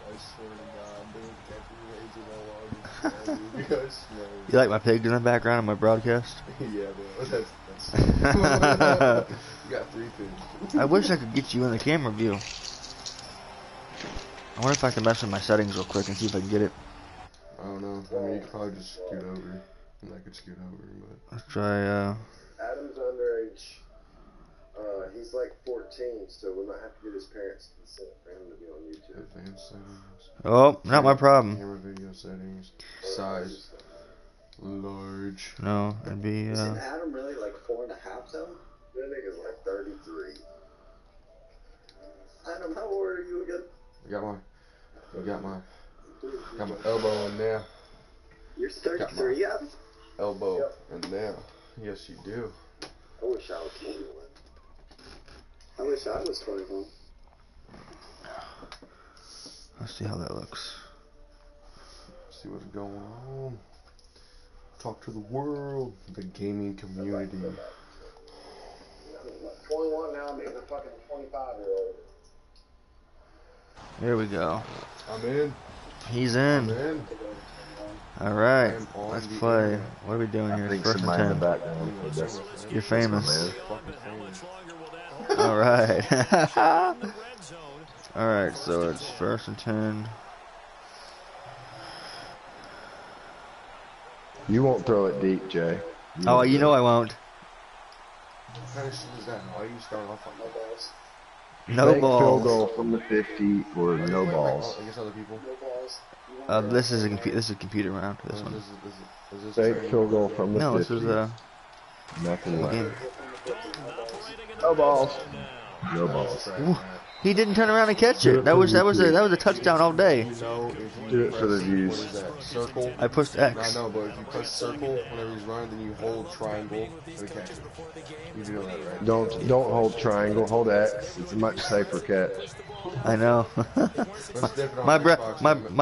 I swear to God, dude, can't be raging all on this. You like my pigs in the background of my broadcast? Yeah, bro. That's you got 3 pigs. I wish I could get you in the camera view. I wonder if I can mess with my settings real quick and see if I can get it. I don't know. I mean, you could probably just scoot over. And I could scoot over, but... Let's try, Adam's underage. He's like 14, so we might have to get his parents' consent for him to be on YouTube. Advanced settings. Oh, not my problem. Camera video settings. Size. Large. No, it'd be, Isn't Adam really like 4.5 though? That nigga's like 33. Adam, how old are you again? I got my elbow in there. You're 33, Adam? Elbow in there. Yes, you do. I wish I was 21. I wish I was 21. let's see how that looks. See what's going on. Talk to the world, the gaming community. 21 now, maybe a fucking 25-year-old. There we go. I'm in. He's I'm in. in. Alright, let's play. What are we doing here? First and 10. You're famous. Alright. Alright, so it's first and 10. You won't throw it deep, Jay. Oh, you know I won't. What kind of shit is that? Why are you starting off on no balls? No Fake field balls. goal from the 50 or no balls. Against other people? No balls. This is a computer round. This one. Is this Fake field goal from the No, 50. this is Nothing left. game. No balls. No balls. Ooh, he didn't turn around and catch it. That was a touchdown all day. Do it for the views. Circle. I pushed X. I know, but if you press circle whenever he's running, then you hold triangle and catch it. You do know that, right? Don't hold triangle. Hold X. It's a much safer catch. I know. my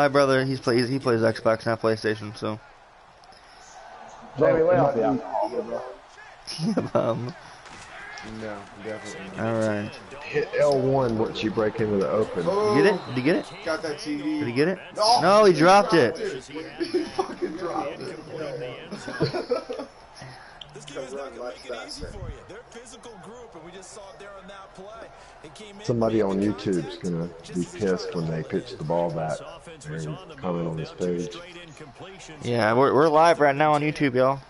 brother, he plays Xbox, not PlayStation, so. Jamie, lay off Yeah, No, definitely not. All right. Hit L1 once you break into the open. Did you get it? Did he get it? Got that TV. Did he get it? No, he dropped it. He fucking dropped it. This game is not going to make it easy for you. They're a physical group, and we just saw it there on that play. It came in. Somebody on YouTube's gonna be pissed when they pitch the ball back and comment on this page. Yeah, we're live right now on YouTube, y'all.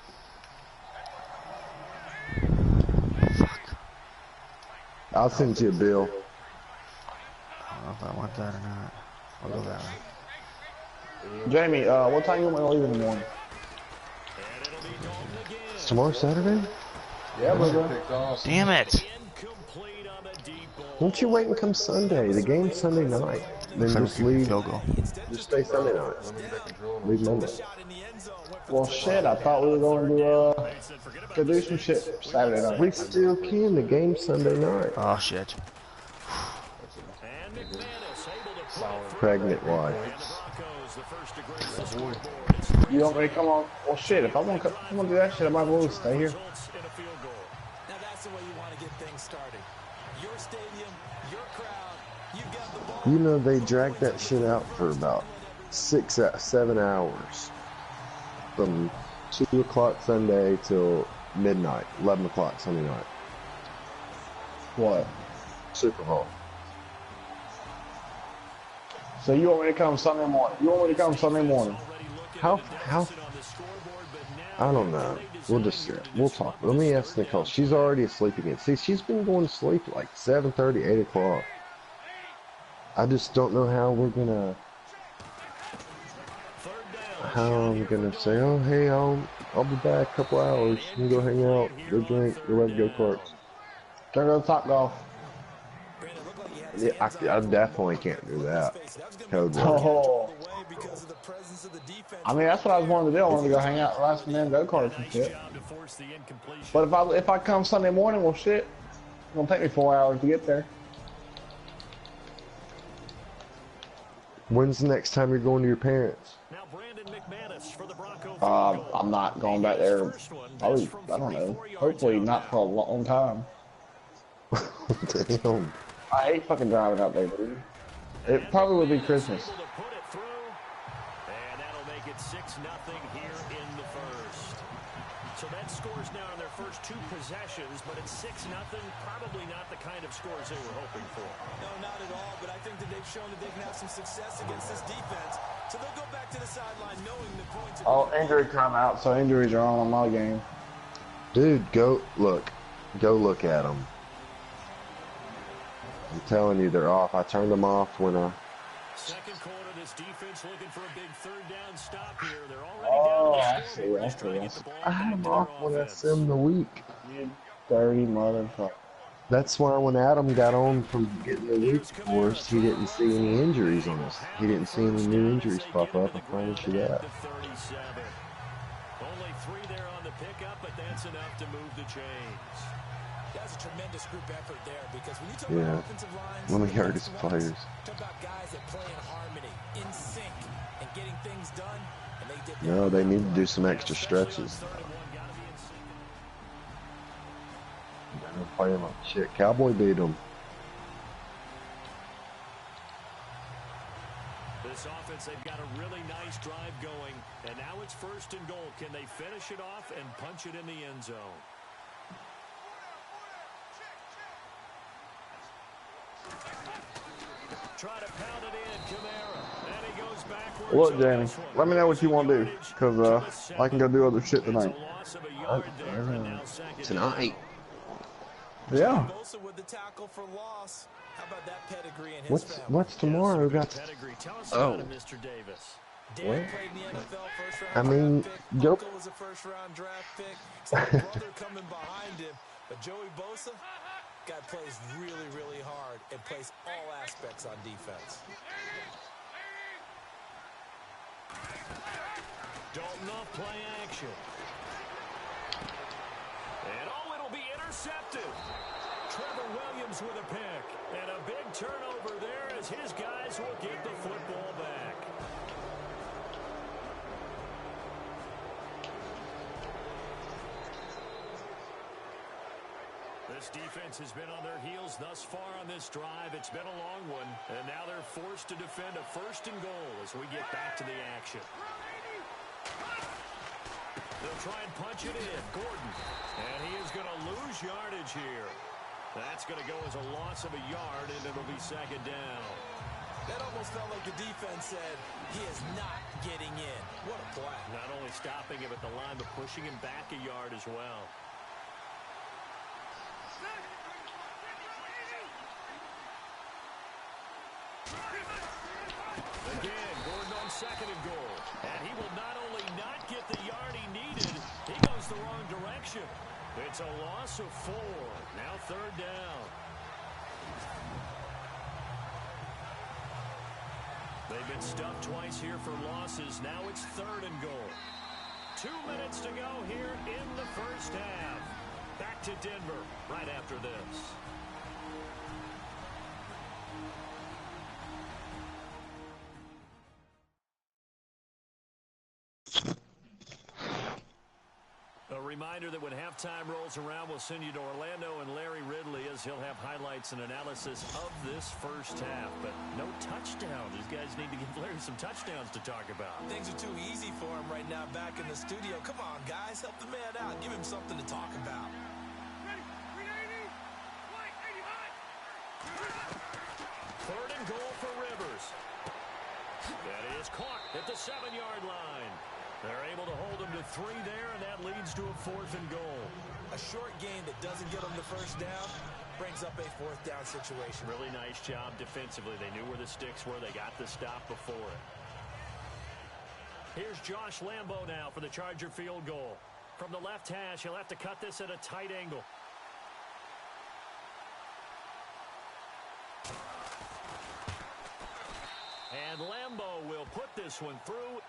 I'll send you a bill. I don't know if I want that or not. I'll go that way. Jamie, what time you want to leave in the morning? It's tomorrow Saturday? Yeah, brother. Damn it! Won't you wait and come Sunday? The game's Sunday night. Then just leave. Field goal. Just stay Sunday night. Leave Monday. Well, shit, I thought we were going to do some shit Saturday night. We still can. The game's Sunday night. Oh shit. Pregnant wife. You want me to come on? Well, shit, if I'm going to do that shit, I might as well stay here. Now that's the way you want to get things started. Your stadium, your crowd, you've got the ball. You know, they dragged that shit out for about 7 hours. From 2 o'clock Sunday till midnight, 11 o'clock Sunday night. What? Super Bowl. So you want me to come Sunday morning? How, I don't know. We'll talk. Let me ask Nicole. She's already asleep again. See, she's been going to sleep at like 7:30, 8 o'clock. I just don't know how I'm gonna say, oh, hey, I'll be back a couple hours. You can go hang out, go drink, go ride the go-karts. Turn to the Top Golf. Yeah, I definitely can't do that. Code word. Oh. I mean, that's what I was wanting to do. I wanted to go hang out, ride some damn go-karts and shit. But if I come Sunday morning, well, shit, it's gonna take me 4 hours to get there. When's the next time you're going to your parents? I'm not going back there. Probably, I don't know. Hopefully not for a long time. Damn. I hate fucking driving out there, dude. It probably will be Christmas. And that'll make it 6-0 here in the first. So that scores now in their first 2 possessions, but it's 6-0. Probably not the kind of scores they were hoping for. No, not at all, but I think that they've shown that they can have some success against this defense. So they'll go back to the sideline knowing the points are injury timeout, so injuries are on my game. Dude, go look at them. I'm telling you, they're off. I turned them off when I... Second quarter, this defense looking for a big third down stop here. They're already down. I see. I'm off when I send the week. You dirty motherfucker. That's why when Adam got on from getting the week for us, he didn't see any injuries on us. He didn't see any new injuries pop up. I promise you that. Only 3 there on the pickup, but that's enough to move the chains. That's a tremendous group effort there because when you talk about offensive lines, one of the hardest players. Talk about guys that play in harmony, in sync, and getting things done. And they did that. No, they need to do some extra stretches. They're playing like shit. Cowboy beat them. This offense, they've got a really nice drive going, and now it's 1st and goal. Can they finish it off and punch it in the end zone? Try to pound it in, Kamara. And he goes backwards. Look, Jamie, let me know what you want to do, because I can go do other shit tonight. Tonight? Yeah. With the tackle for loss. How about that pedigree in his What's tomorrow? We got Mr. Davis. Dan played in the NFL first round. I mean, Joe was a first-round draft pick. His brother coming behind him, but Joey Bosa, guy plays really, really hard and plays all aspects on defense. Dalton off play action. And it'll be intercepted. Trevor Williams with a pick. And a big turnover there as his guys will get the football back. This defense has been on their heels thus far on this drive. It's been a long one, and now they're forced to defend a 1st and goal as we get back to the action. They'll try and punch it in. Gordon. And he is going to lose yardage here. That's going to go as a loss of a yard, and it'll be 2nd down. That almost felt like the defense said, he is not getting in. What a play. Not only stopping him at the line, but pushing him back a yard as well. Again, Gordon on 2nd and goal. And he will not only not get the yard he needed, he goes the wrong direction. It's a loss of 4. Now 3rd down. They've been stuffed twice here for losses. Now it's 3rd and goal. 2 minutes to go here in the first half. Back to Denver right after this. A reminder that when halftime rolls around, we'll send you to Orlando and Larry Ridley as he'll have highlights and analysis of this first half. But no touchdowns. These guys need to give Larry some touchdowns to talk about. Things are too easy for him right now back in the studio. Come on, guys. Help the man out. Give him something to talk about. Third and goal for Rivers. That is caught at the 7-yard line. They're able to hold him to 3 there, and that leads to a 4th and goal. A short game that doesn't get them the first down brings up a 4th down situation. Really nice job defensively. They knew where the sticks were. They got the stop before it. Here's Josh Lambo now for the Charger field goal. From the left hash, he'll have to cut this at a tight angle. And Lambo will put this one through.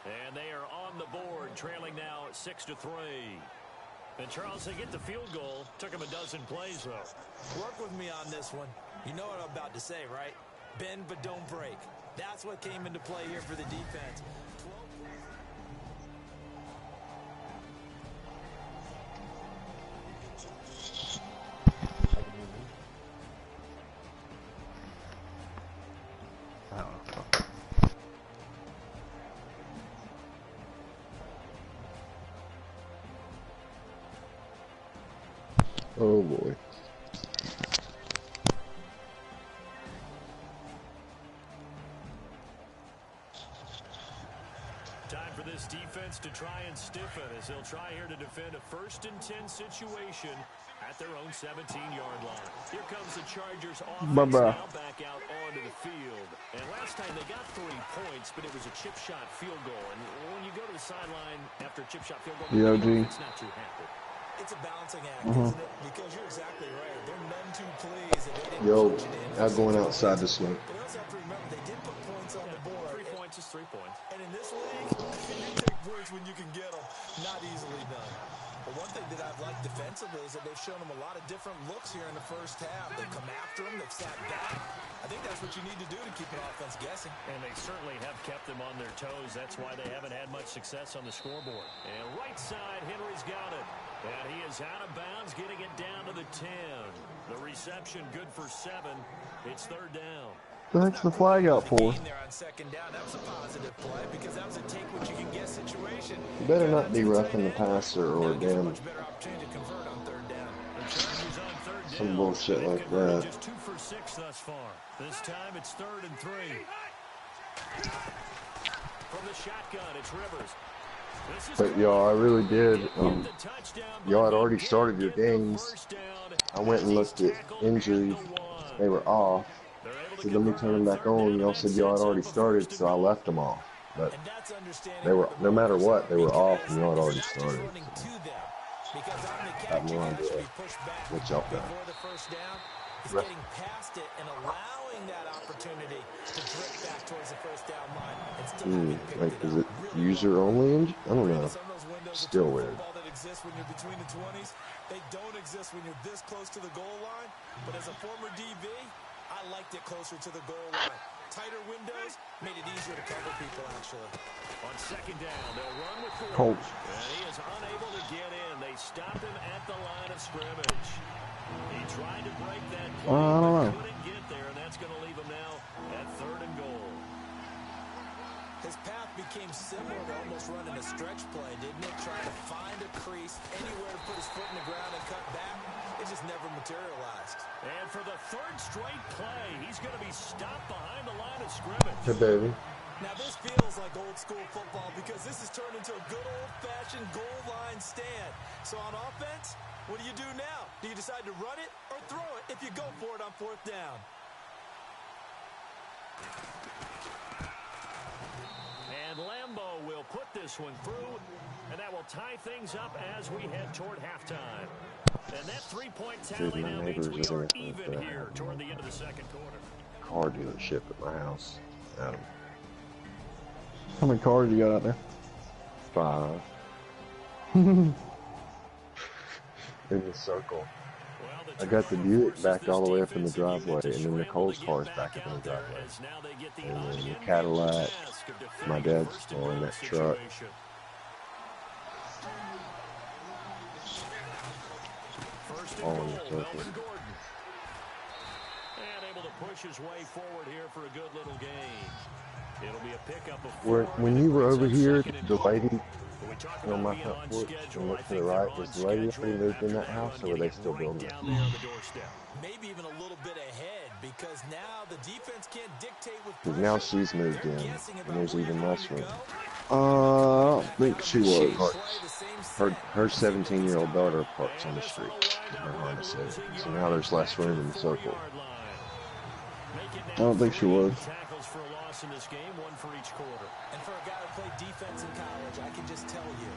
And they are on the board, trailing now 6-3. And Charles, they get the field goal. Took him a dozen plays, though. Work with me on this one. You know what I'm about to say, right? Bend but don't break. That's what came into play here for the defense. Oh boy. Time for this defense to try and stiffen as they'll try here to defend a 1st and 10 situation at their own 17-yard line. Here comes the Chargers offense now back out onto the field. And last time they got 3 points, but it was a chip shot field goal. And when you go to the sideline after a chip shot field goal, it's not too happy. It's a balancing act, isn't it? Because you're exactly right. They're none too pleased that they didn't punch it in. I'm going outside this way. But you also have to remember they did put points on the board. 3 points is 3 points. And in this league, you take points when you can get them. Not easily done. But one thing that I've liked defensively is that they've shown them a lot of different looks here in the first half. They've come after them. They've sat back. I think that's what you need to do to keep an offense guessing. And they certainly have kept them on their toes. That's why they haven't had much success on the scoreboard. And right side, Henry's got it. And he is out of bounds, getting it down to the 10. The reception good for 7. It's 3rd down. What the heck's the flag out for? You better not be roughing the passer or damn some bullshit like that. Just 2 for 6 thus far. This time it's 3rd and 3. From the shotgun, it's Rivers. But y'all, I really did. Y'all had already started your games. I went and looked at injuries. They were off. So let me turn them back on. Y'all said y'all had already started, so I left them off. But they were, no matter what, they were off and y'all had already started. So I have no idea what y'all got. He's getting past it and allowing that opportunity to drift back towards the 1st down line. Like, is it user only? I don't know. Still weird. That exists when you're between the 20s. They don't exist when you're this close to the goal line. But as a former DB, I liked it closer to the goal line. Tighter windows made it easier to cover people, actually. On 2nd down, they'll run with the Colts. And he is unable to get in. They stop him at the line of scrimmage. He tried to break that play, but couldn't get there, and that's going to leave him now at 3rd and goal. His path became similar to almost running a stretch play, didn't it? Trying to find a crease, anywhere to put his foot in the ground and cut back. It just never materialized. And for the 3rd straight play, he's going to be stopped behind the line of scrimmage. Hey, baby. Now, this feels like old school football because this has turned into a good old-fashioned goal line stand. So on offense, what do you do now? Do you decide to run it or throw it if you go for it on 4th down? And Lambeau will put this one through, and that will tie things up as we head toward halftime. And that 3-point tally now means we are even here toward the end of the 2nd quarter. Car dealership at my house. Adam. How many cars you got out there? 5. In the circle. I got the Buick backed all the way up in the driveway, and then Nicole's car is back up in the driveway. And then the Cadillac, my dad's car in that truck. All in the circle. And able to push his way forward here for a good little game. It'll be a pickup of When you were over here, the lady on my front porch and look to the right, was the lady already moved in that house, or were they still building it? Maybe even a little bit ahead, because now the defense can't dictate with Because now she's moved in, and there's even less room. I don't think she was. Her 17-year-old daughter parks on the street. Her Honda Civic. So now there's less room in the circle. I don't think she was. Tackles for a loss in this game, 1 for each quarter. And for a guy who played defense in college, I can just tell you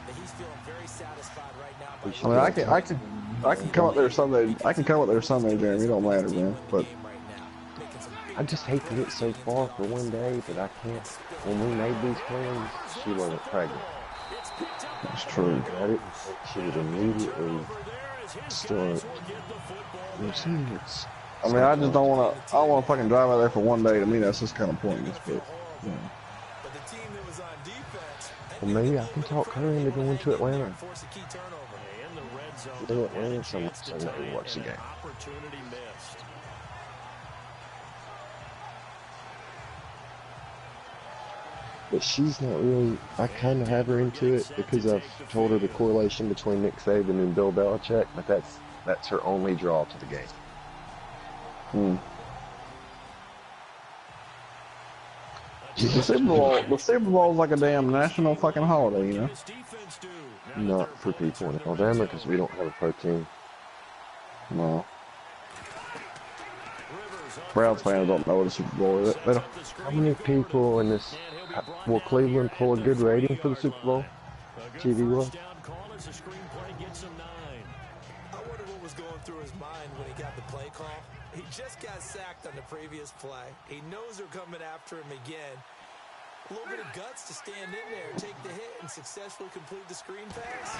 that he's feeling very satisfied right now. I can come up there Sunday. I can come up there Sunday, Jeremy. It don't matter, man. But I just hate to get so far for one day, but I can't. When we made these plans, she wasn't pregnant. that's true. I didn't think she would immediately start. I mean, I just don't want to. I don't want to fucking drive out there for one day. To me, that's just kind of pointless. But you know. Well, maybe I can talk her into going to Atlanta. Do Atlanta so I can watch the game. But she's not really. I kind of have her into it because I've told her the correlation between Nick Saban and Bill Belichick. But That's her only draw to the game. The Super Bowl is like a damn national fucking holiday, you know? Not for people in Alabama because we don't have a pro team. No. Browns fans don't know what a Super Bowl is. They don't. How many people in this will Cleveland pull a good rating for the Super Bowl? TV-wise? I wonder what was going through his mind when he got the play call. He just got sacked on the previous play. He knows they're coming after him again. A little bit of guts to stand in there, take the hit, and successfully complete the screen pass.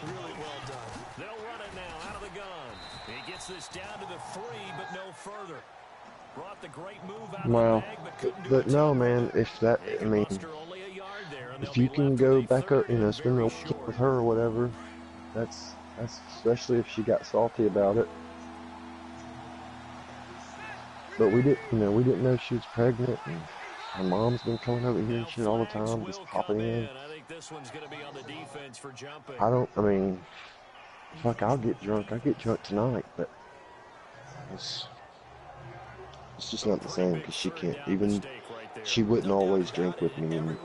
Really well done. They'll run it now out of the gun. He gets this down to the 3, but no further. Brought the great move out of the bag, but couldn't do it. No, man, if that, I mean, if you can go back up, you know, spend the weekend with her or whatever, that's especially if she got salty about it. But we didn't know she was pregnant, and her mom's been coming over here and shit all the time, just popping in. I mean, fuck, I'll get drunk tonight, but it's just not the same, because she can't, even, she wouldn't always drink with me and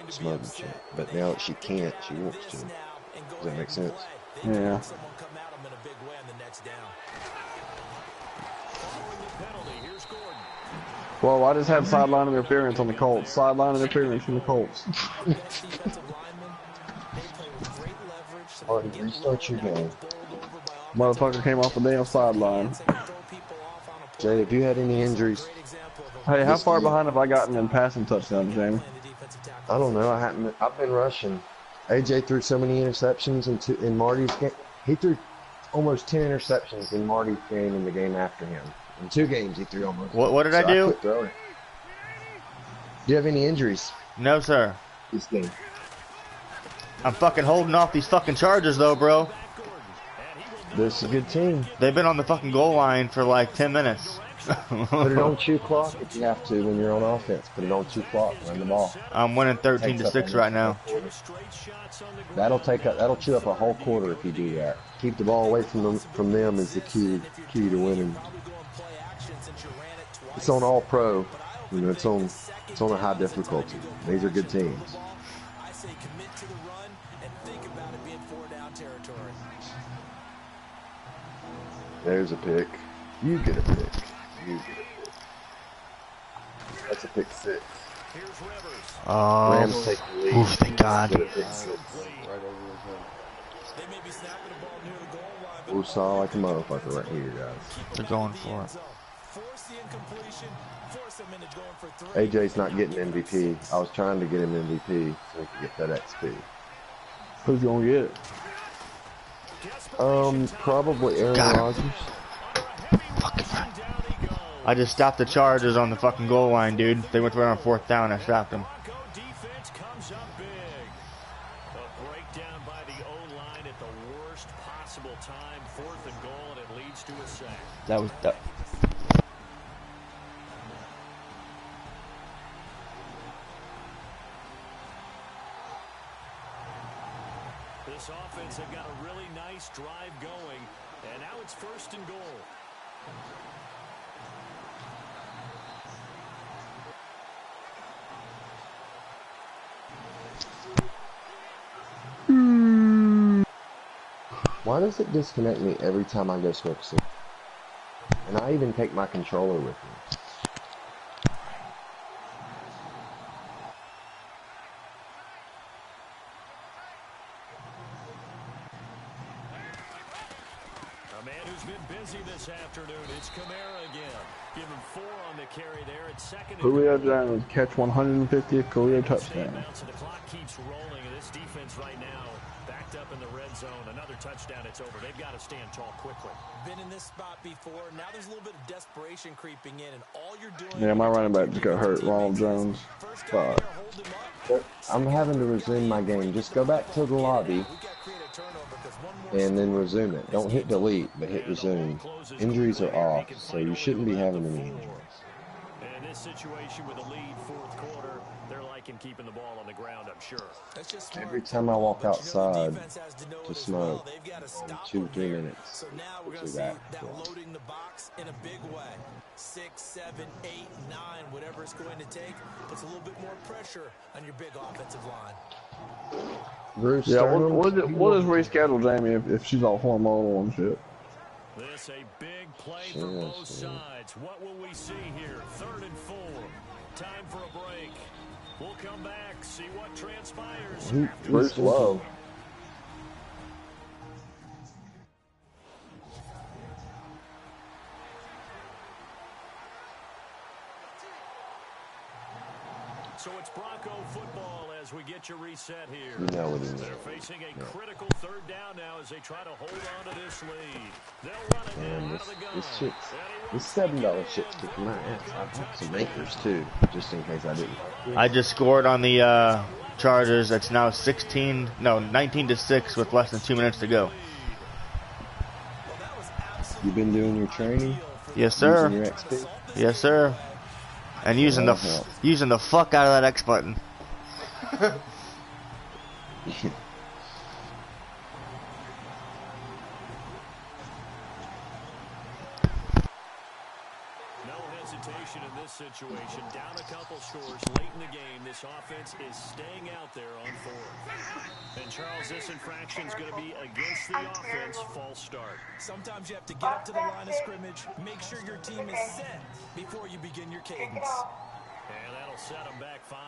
smoke and shit, but now that she can't, she wants to. Does that make sense? Yeah. Well, I just had sideline interference on the Colts. Sideline interference from the Colts. Alright, restart your game. Motherfucker came off the damn sideline. Jay, have you had any injuries? Hey, how far behind have I gotten in passing touchdowns, Jamie? I don't know. I've been rushing. AJ threw so many interceptions in Marty's game. He threw almost 10 interceptions in Marty's game and the game after him. In 2 games, he threw almost. What did I do? quit throwing. Do you have any injuries? No, sir. This game. I'm fucking holding off these fucking Chargers, though, bro. This is a good team. They've been on the fucking goal line for like 10 minutes. Put it on 2 clock if you have to when you're on offense. Put it on 2 clock. Run the ball. I'm winning 13-6 right now. That'll chew up a whole quarter if you do that. Keep the ball away from them is the key to winning. It's on all pro. You know, it's on a high difficulty. These are good teams. I say commit to the run and think about it being 4-down territory. There's a pick. You get a pick. That's a pick 6. Rams take the lead. Oof, thank God. We're saw like a motherfucker right here, guys. They're going for it. AJ's not getting MVP. I was trying to get him MVP so he could get that XP. Who's gonna get it? Probably Aaron Rodgers. I just stopped the Chargers on the fucking goal line, dude. They went for it on 4th down. I stopped them. That was that. This offense have got a really nice drive going, and now it's 1st and goal. Why does it disconnect me every time I go smoke cigarettes? And I even take my controller with me. A man who's been busy this afternoon. It's Kamara again. Give him 4 on the carry there at 2nd. Julio Jones catch 150th career touchdown. The clock keeps rolling, and this defense right now backed up in the red zone. Another touchdown, it's over. They've got to stand tall quickly. Been in this spot before. Now there's a little bit of desperation creeping in, and all you're doing. Yeah, my running back just got hurt. Ronald Jones. Fuck. I'm having to resume my game. Just go back to the lobby and then resume it. Don't hit delete, but hit resume. Injuries are off, so you shouldn't be having any injuries. this situation with a lead fourth quarter, they're liking keeping the ball on the ground, I'm sure. That's just smart. Every time I walk outside to to smoke, They've got to stop 2-3 here. minutes. So now we're going to see that loading the box in a big way. 6, 7, 8, 9, whatever it's going to take. Puts a little bit more pressure on your big offensive line. Bruce, yeah, we'll just reschedule Jamie if she's all hormonal and shit. This a big play for both sides. What will we see here? 3rd and 4. Time for a break. We'll come back, see what transpires. Bruce Love. So it's Bronco football as we get you reset here. You know what it is. They're facing a critical 3rd down now as they try to hold on to this lead. They'll run it down out of the gun. This $7 shit's kicking my ass. I bought some makers too, just in case I didn't. I just scored on the Chargers. It's now 19-6 with less than 2 minutes to go. You been doing your training? Yes, sir. Using your XP? Yes, sir. And using the fuck out of that X button. No hesitation in this situation. Down a couple scores late in the game. This offense is staying out there on 4th. And Charles, this infraction is going to be against the offense. False start. Sometimes you have to get up to the line of scrimmage, make sure your team is set before you begin your cadence. And that'll set them back 5.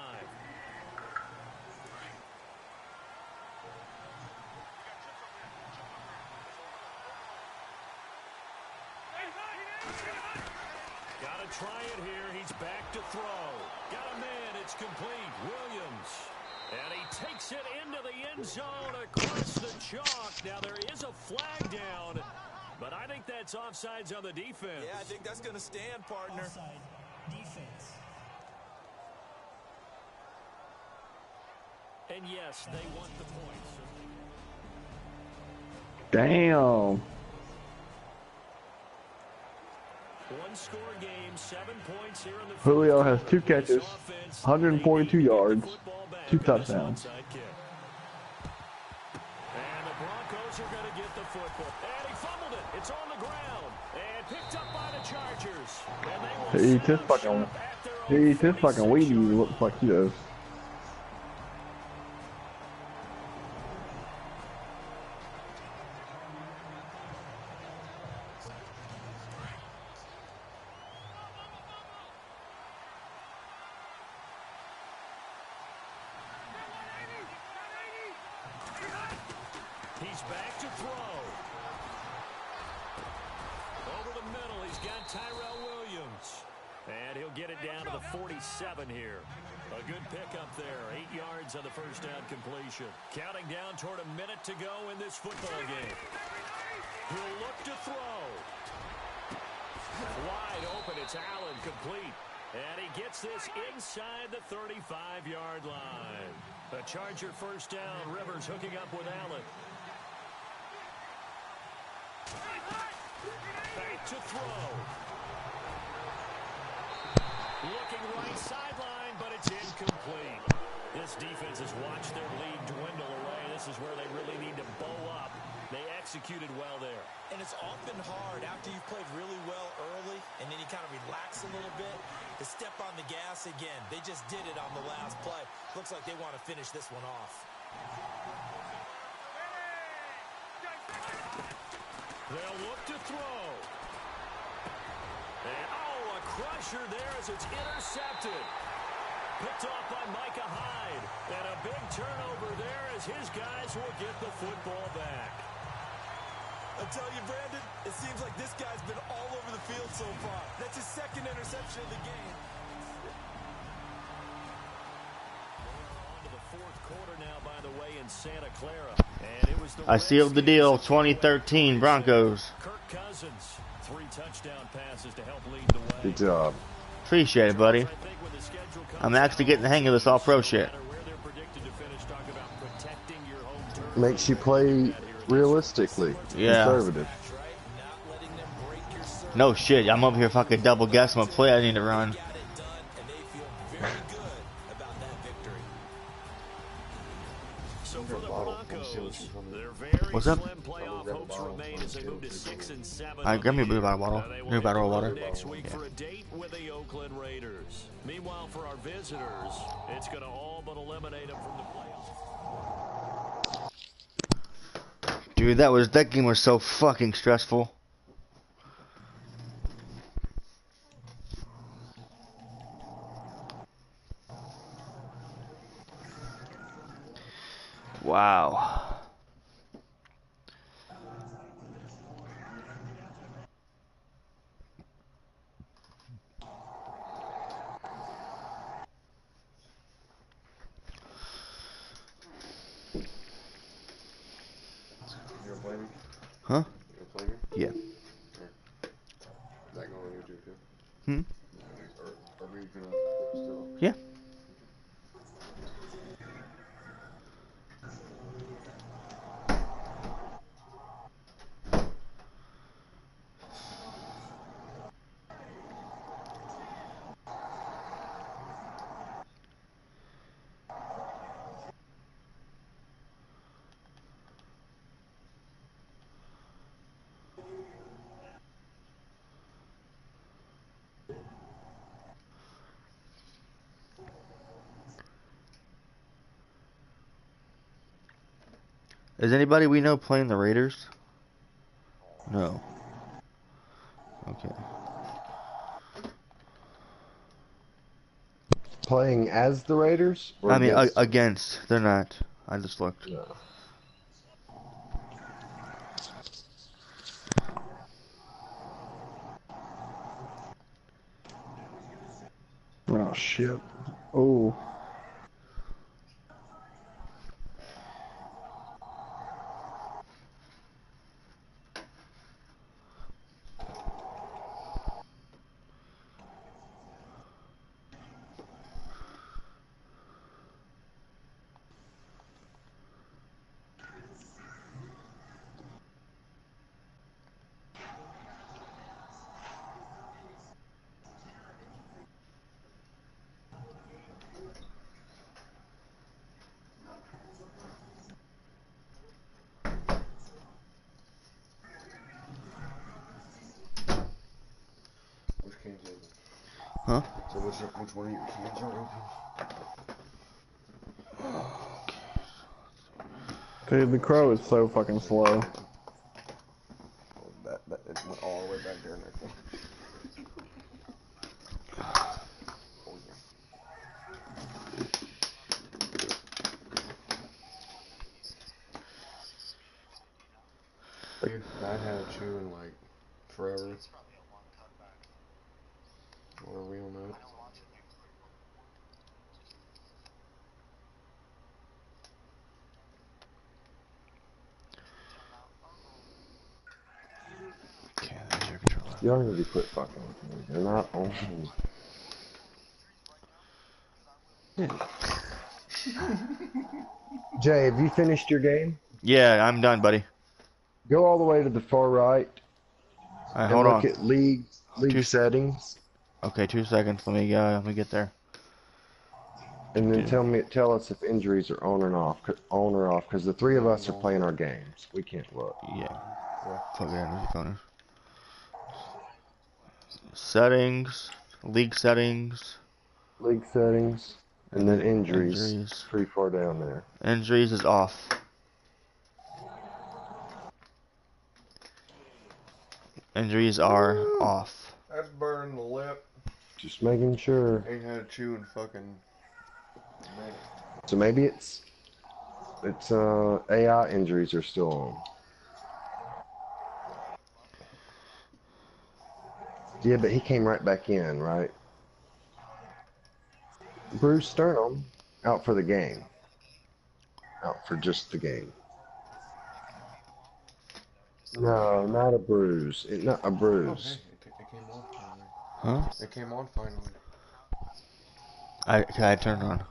Got to try it here. He's back to throw. Got a man. It's complete. Williams. And he takes it into the end zone across the chalk. Now there is a flag down, but I think that's offsides on the defense. Yeah, I think that's going to stand, partner. Offside defense. And yes, they want the points. Damn. One score game, 7 points here in the Julio has 2 catches, 142 yards, 2 touchdowns. And the Broncos are going to get the football. And he fumbled it. It's on the ground. And picked up by the Chargers. And they will He eats his fucking Wheaties, looks like he does. He's back to throw. Over the middle, he's got Tyrell Williams. And he'll get it down to the 47 here. A good pickup there. 8 yards on the first down completion. Counting down toward a minute to go in this football game. He'll look to throw. Wide open, it's Allen, complete. And he gets this inside the 35-yard line. A Charger first down. Rivers hooking up with Allen. Back to throw. Looking right sideline, but it's incomplete. This defense has watched their lead dwindle away. This is where they really need to bow up. They executed well there. And it's often hard after you've played really well early and then you kind of relax a little bit to step on the gas again. They just did it on the last play. Looks like they want to finish this one off. They'll look to throw. And, a crusher there as it's intercepted. Picked off by Micah Hyde. And a big turnover there as his guys will get the football back. I tell you, Brandon, it seems like this guy's been all over the field so far. That's his 2nd interception of the game. On to the 4th quarter now, by the way, in Santa Clara. And it was the I sealed the deal. 2013 Broncos. Kirk Cousins, 3 touchdown passes to help lead the way. Good job. Appreciate it, buddy. I'm actually getting the hang of this all-pro shit. Makes you play realistically. Yeah. Conservative. No shit. I'm over here fucking double guessing what play I need to run. good about that victory. So for the Broncos, their very What's up? slim playoff hopes remain as they move to 6 and 7. I got me a blue bottle. They will New hit the bottle of road water. next week Yeah. for a date with the Oakland Raiders. Meanwhile, for our visitors, it's going to all but eliminate them from the playoffs. Dude, that game was so fucking stressful. Wow. You're playing? Huh? You're playing? Yeah. Is that going on YouTube too? Hmm? Are we gonna still? Yeah. Is anybody we know playing the Raiders? No. Okay. Playing as the Raiders? Or I mean, against? against. They're not. I just looked. No. Oh shit. Oh. Which cans open? Huh? So which one of your cans are open? Dude, the crow is so fucking slow. Oh, that it went all the way back there, Nick. Oh yeah. Dude, I had chew in like forever. What are we on that? Okay, there's your controller. Y'all need to quit fucking with me. They're not on me. Jay, have you finished your game? Yeah, I'm done, buddy. Go all the way to the far right. Alright, And hold look on. at league settings. Okay, 2 seconds. Let me get there. And then tell us if injuries are on or off, because the three of us are playing our games. We can't look. Yeah. Plug it in with your phone. Settings, league settings. League settings, and then injuries. Injuries. Pretty far down there. Injuries is off. Injuries are off. That's burning the lip. Just making sure. Ain't had a chew in fucking minute. So maybe it's AI injuries are still on. Yeah, but he came right back in, right? Bruce Sternum out for the game. Out for just the game. No, not a bruise. Not a bruise. Oh, hey, it came on finally. Huh? It came on finally. I turned on.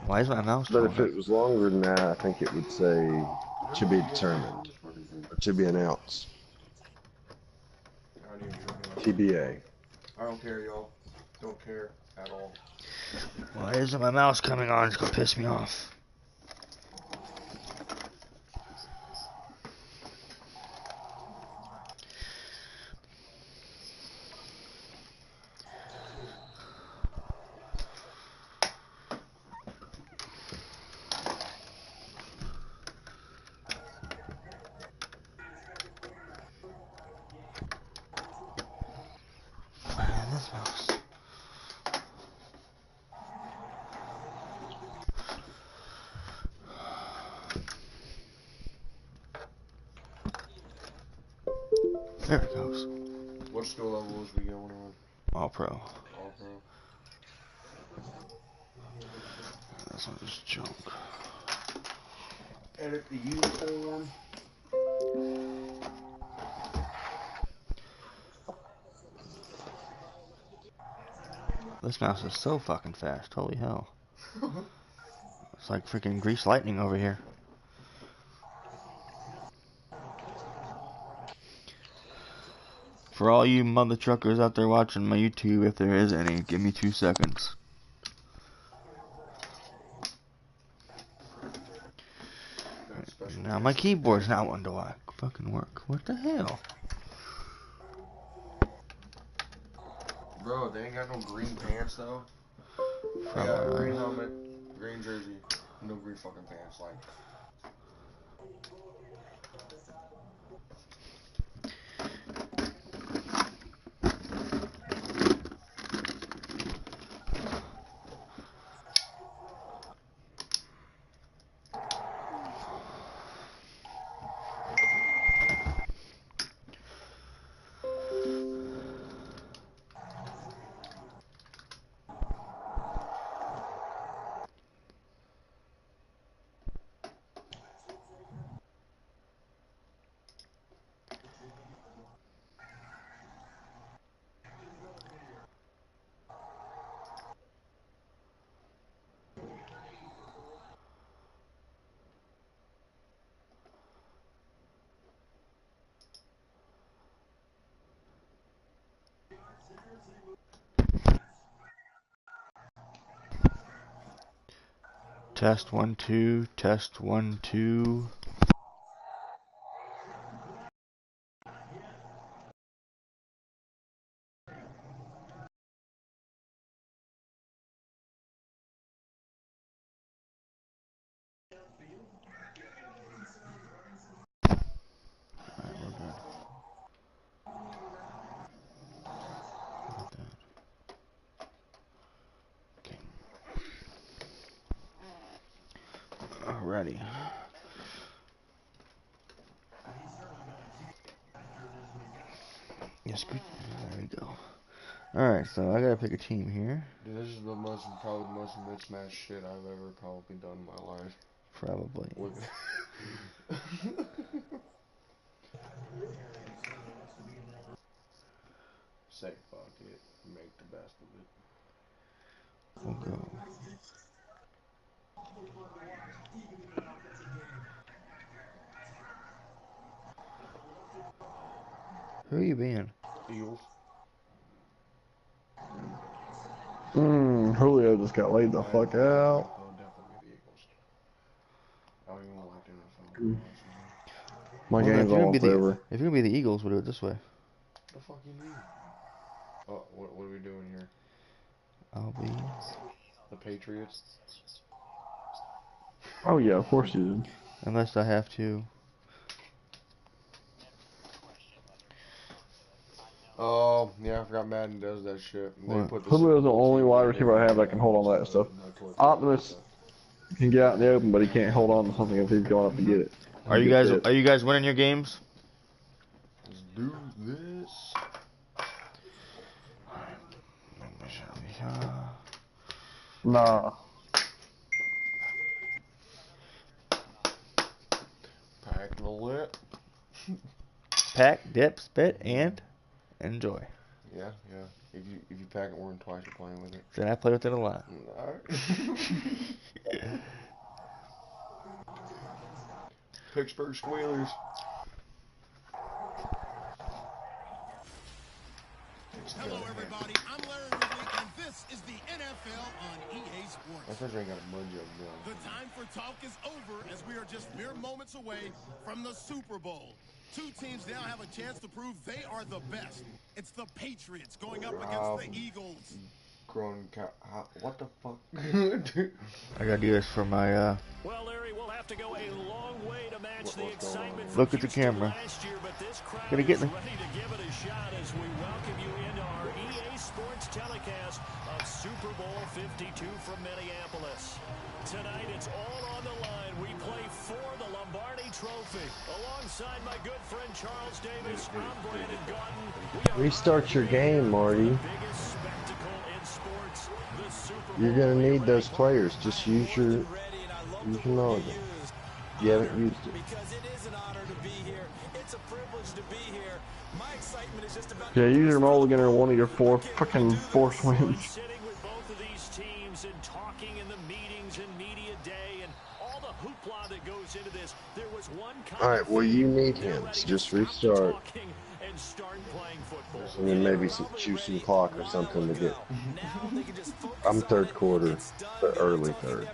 Why is my mouse? But if it was longer than that, I think it would say to be determined or to be announced. TBA. I don't care, y'all. Don't care at all. Why isn't my mouse coming on? It's gonna piss me off. This mouse. There it goes. What skill level is we going on? All pro. All pro. This one's just junk. Edit the uniform. This mouse is so fucking fast. Holy hell. It's like freaking grease lightning over here. For all you mother truckers out there watching my YouTube, if there is any, give me 2 seconds. Now my keyboard's not wanting to fucking work. What the hell? Bro, they ain't got no green pants though. They got green helmet, green jersey, no green fucking pants. Like, Test 1 2. Test 1 2. Alrighty. Yes, good. There we go. Alright, so I gotta pick a team here. dude, this is probably the most mismatched shit I've ever probably done in my life. Probably. Look at Say fuck it. Make the best of it. We'll go. Who are you being? Eagles. Julio just got laid the fuck out. They'll definitely be the Eagles. I don't even like the NFL. My game's all over. If you're gonna be the Eagles, we'll do it this way. What the fuck you mean? Oh, what are we doing here? I'll be the Patriots. Oh yeah, of course you did. Unless I have to. Oh, yeah, I forgot Madden does that shit. Julio's the only wide receiver I have that can hold on to that stuff. Optimus can get out in the open, but he can't hold on to something if he's going up to get it. Are you guys winning your games? Let's do this. Nah. Pack the lip. Pack, dip, spit, and enjoy. Yeah. If you pack it more than twice, you're playing with it. Then I play with it a lot. Alright. Pittsburgh Squealers. Hello, everybody. I'm Larry Ridley, and This is the NFL on EA Sports. I think I got a munch of them. The time for talk is over as we are just mere moments away from the Super Bowl. Two teams now have a chance to prove they are the best. It's the Patriots going up against the Eagles. Grown cow. What the fuck? I gotta do this for my, Well, Larry, we'll have to go a long way to match the excitement Look at the camera. last year, but this crowd Gonna get is me. ready to give it a shot as we welcome you into our EA Sports telecast of Super Bowl 52 from Minneapolis. Tonight, it's all on the line. We play for the Lombardi Trophy. Alongside my good friend Charles Davis, I'm Brandon Gaudin. Restart your game, Marty. Biggest spectacle in sports, the Super Bowl. You're gonna need those players. Just use your knowledge. You haven't used it. Because it is an honor to be here. It's a privilege to be here. My excitement is just about Yeah, use your mulligan or one of your fucking force wins. Sitting with both of these teams and talking in the meetings and media day and all the hoopla that goes into this. There was one All right, well, you need him. So just restart. And start playing football. And then maybe choose some clock or something to get. I'm third quarter, the early third.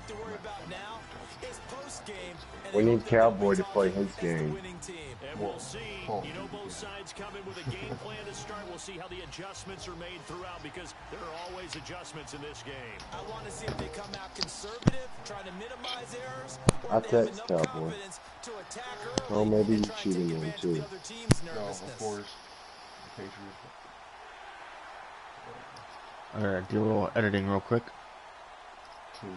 We need Cowboy to play his game. And we'll see, you know, both sides come in with a game plan to start. We'll see how the adjustments are made throughout because there are always adjustments in this game. I want to see if they come out conservative, trying to minimize errors, I or if they have text enough Cowboy. confidence to attack Oh, early maybe and you try and cheating take him advantage too. of the other team's No, nervousness. of course. The Patriots. alright, do a little editing real quick. To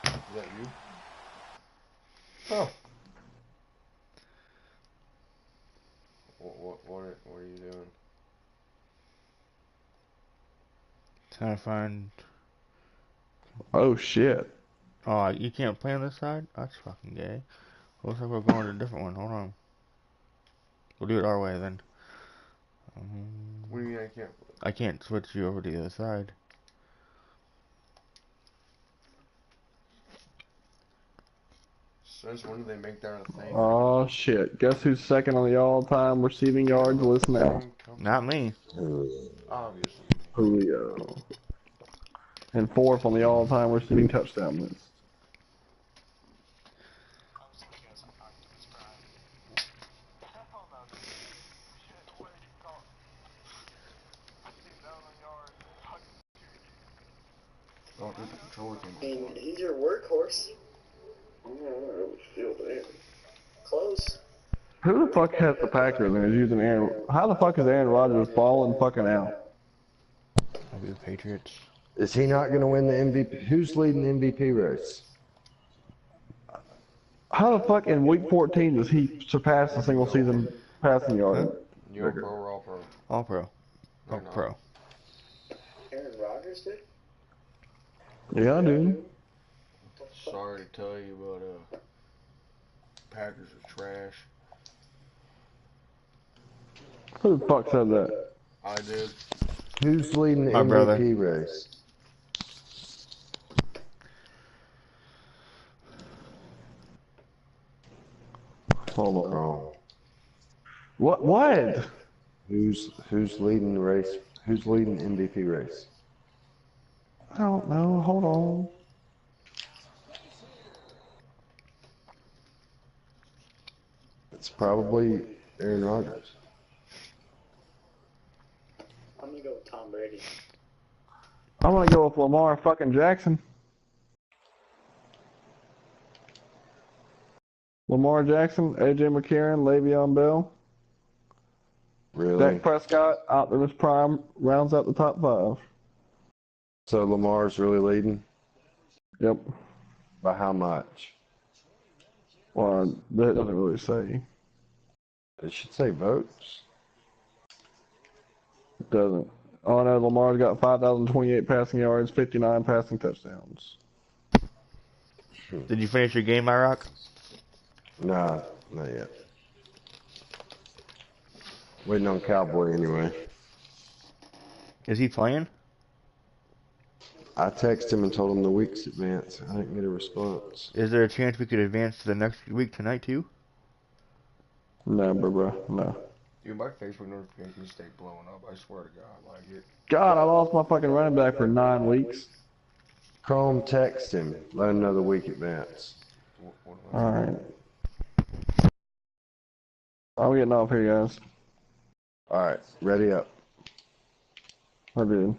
Is that you? Oh. What are you doing? Trying to find. Oh shit. Oh, you can't play on this side? That's fucking gay. Looks like we're going to a different one. Hold on. We'll do it our way then. What do you mean I can't? I can't switch you over to the other side. Since when did they make that a thing? Oh shit. Guess who's second on the all-time receiving yards list now? Not me. Obviously. Julio. And fourth on the all-time receiving touchdown list. Oh, dude, the controller came And he's your workhorse. I don't know, feel that. Close. Who the fuck has the Packers and is using Aaron? How the fuck is Aaron Rodgers balling fucking out? Maybe the Patriots. Is he not going to win the MVP? Who's leading the MVP race? How the fuck in week 14 does he surpass the single season passing yard? You're pro or all pro? All pro. All No. pro. Aaron Rodgers did? Yeah, dude. Sorry to tell you, but Packers are trash. Who the fuck said that? I did. Who's leading the My MVP brother. race? Hold on. Wrong. What? Who's leading the race? Who's leading the MVP race? I don't know. Hold on. It's probably Aaron Rodgers. I'm gonna go with Tom Brady. I'm gonna go with Lamar fucking Jackson. Lamar Jackson, AJ McCarron, Le'Veon Bell, Really? Dak Prescott, Optimus Prime, rounds out the top 5. So Lamar's really leading? Yep. By how much? Well, that doesn't really say. It should say votes. It doesn't. Oh no, Lamar's got 5,028 passing yards, 59 passing touchdowns. Did you finish your game, Rock? Nah, not yet. Waiting on Cowboy anyway. Is he playing? I texted him and told him the week's advance. I didn't get a response. Is there a chance we could advance to the next week tonight too? No, bro. No. Dude, my Facebook notifications stay blowing up. I swear to God, like it. God, I lost my fucking running back for 9 weeks. Chrome, text him. Let him know the week advance. Alright. I'm getting off here, guys. Alright, ready up. I did.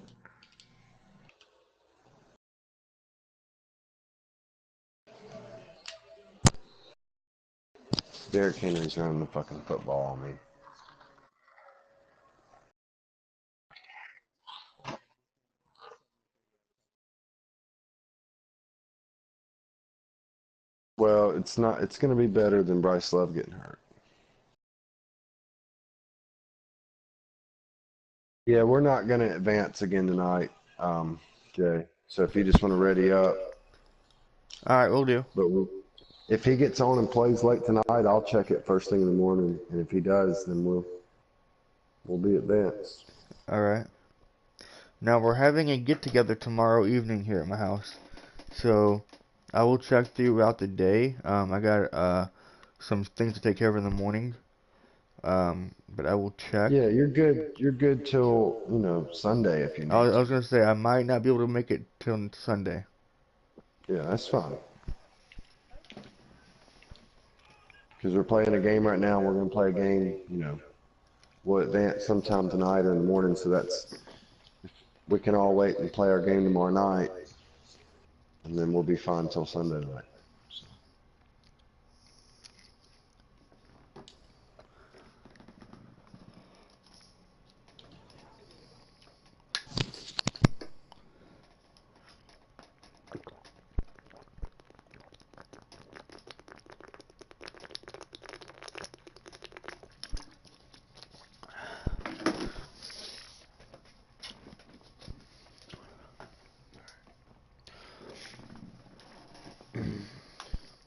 Derrick Henry's running the fucking football on me. Well, it's not. It's going to be better than Bryce Love getting hurt. Yeah, we're not going to advance again tonight, Jay. So if you just want to ready up. All right, we'll do. But if he gets on and plays late tonight, I'll check it first thing in the morning. And if he does, then we'll be advanced. All right. Now we're having a get-together tomorrow evening here at my house. So I will check throughout the day. I got some things to take care of in the morning. But I will check. Yeah, you're good. You're good till, Sunday if you need. I was gonna say I might not be able to make it till Sunday. Yeah, that's fine. Because we're playing a game right now. We're gonna play a game. We'll advance sometime tonight or in the morning. So we can all wait and play our game tomorrow night, and then we'll be fine till Sunday night.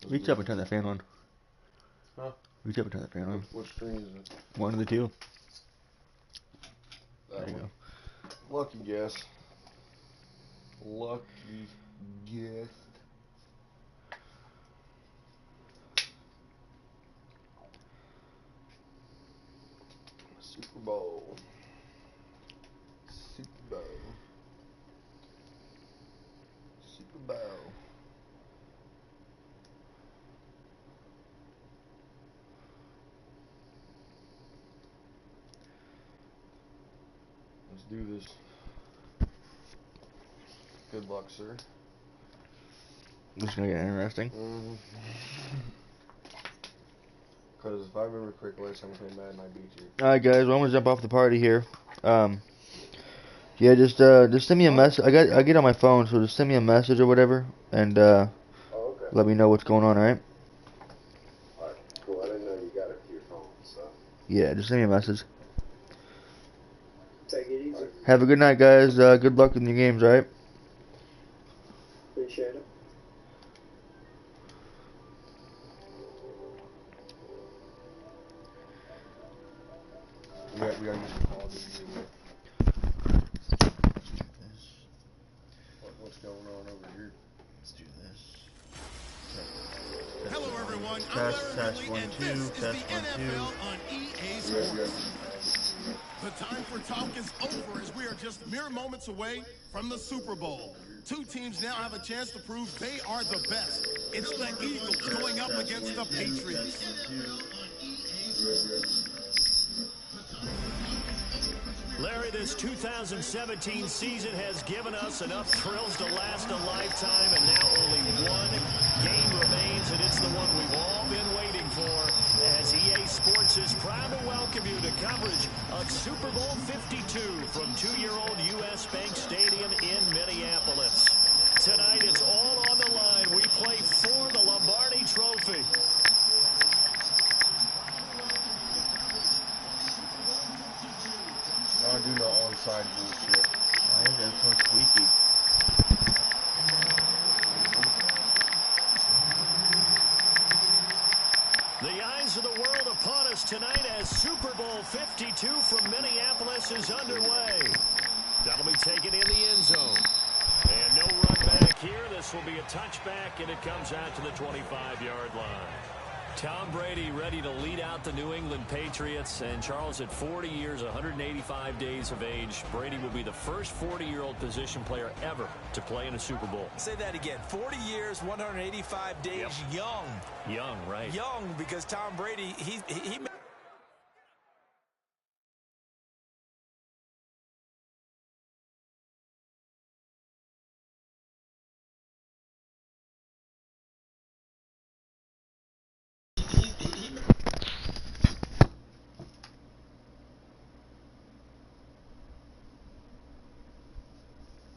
Reach up and turn that fan on. Huh? Reach up and turn that fan on. What screen is it? One of the two. That There you one. go. Lucky guess. Lucky guess. Super Bowl. Super Bowl. Super Bowl. Let's do this. Good luck, sir. This is gonna get interesting. Because if I remember correctly, last time we played Madden, I beat you. Alright guys, well, I'm gonna jump off the party here. Yeah, just send me a message. I get on my phone, so just send me a message or whatever, and Okay. let me know what's going on. Alright? Alright, cool. I didn't know you got it to your phone, so. Yeah, just send me a message. Take it easy. Have a good night, guys. Good luck in your games. Alright? Appreciate it. We got use the call to what's going on over here? Let's do this. Hello, everyone. Test, test, 1, 2, this test, is the 1, 2. NFL on EA Sports. The time for talk is over as we are just mere moments away from the Super Bowl. Two teams now have a chance to prove they are the best. It's the Eagles going up against the Patriots. Larry, this 2017 season has given us enough thrills to last a lifetime, and now only one game remains, and it's the one we've all been waiting for, as EA Sports is proud to welcome you to coverage of Super Bowl 52 from 2-year-old U.S. Bank Stadium in Minneapolis. Tonight, it's all on the line. We play for the Lombardi Trophy. I do no onside bullshit. Why is that so squeaky? eyes of the world upon us tonight as Super Bowl 52 from Minneapolis is underway. That'll be taken in the end zone. And no run back here. This will be a touchback, and it comes out to the 25-yard line. Tom Brady ready to lead out the New England Patriots. And, Charles, at 40 years, 185 days of age, Brady will be the first 40-year-old position player ever to play in a Super Bowl. Say that again. 40 years, 185 days, yep. Young. Young, right. Young, because Tom Brady, he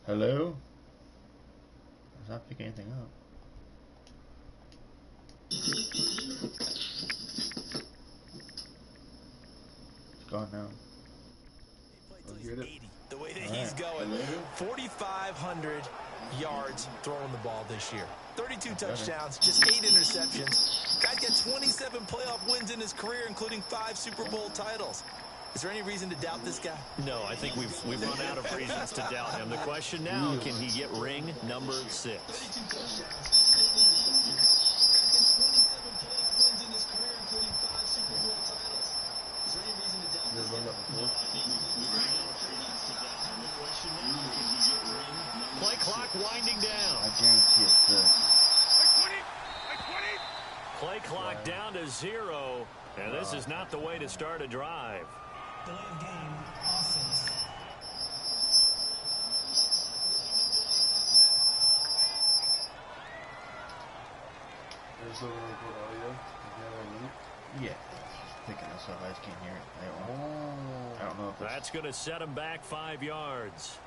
Hello? It's not picking anything up. It's gone now. He played till he's 80. The way that he's going. 4,500 yards throwing the ball this year. 32 touchdowns, just 8 interceptions. Guy's got 27 playoff wins in his career, including 5 Super Bowl titles. Is there any reason to doubt this guy? No, I think we've run out of reasons to doubt him. The question now, can he get ring number 6? Play clock winding down. I guarantee it's this. Play clock down to 0, and this is not the way to start a drive. Delay of game, offense. There's no record audio. Yeah. Picking this up, I just can't hear it. I don't know if that's going to set him back 5 yards.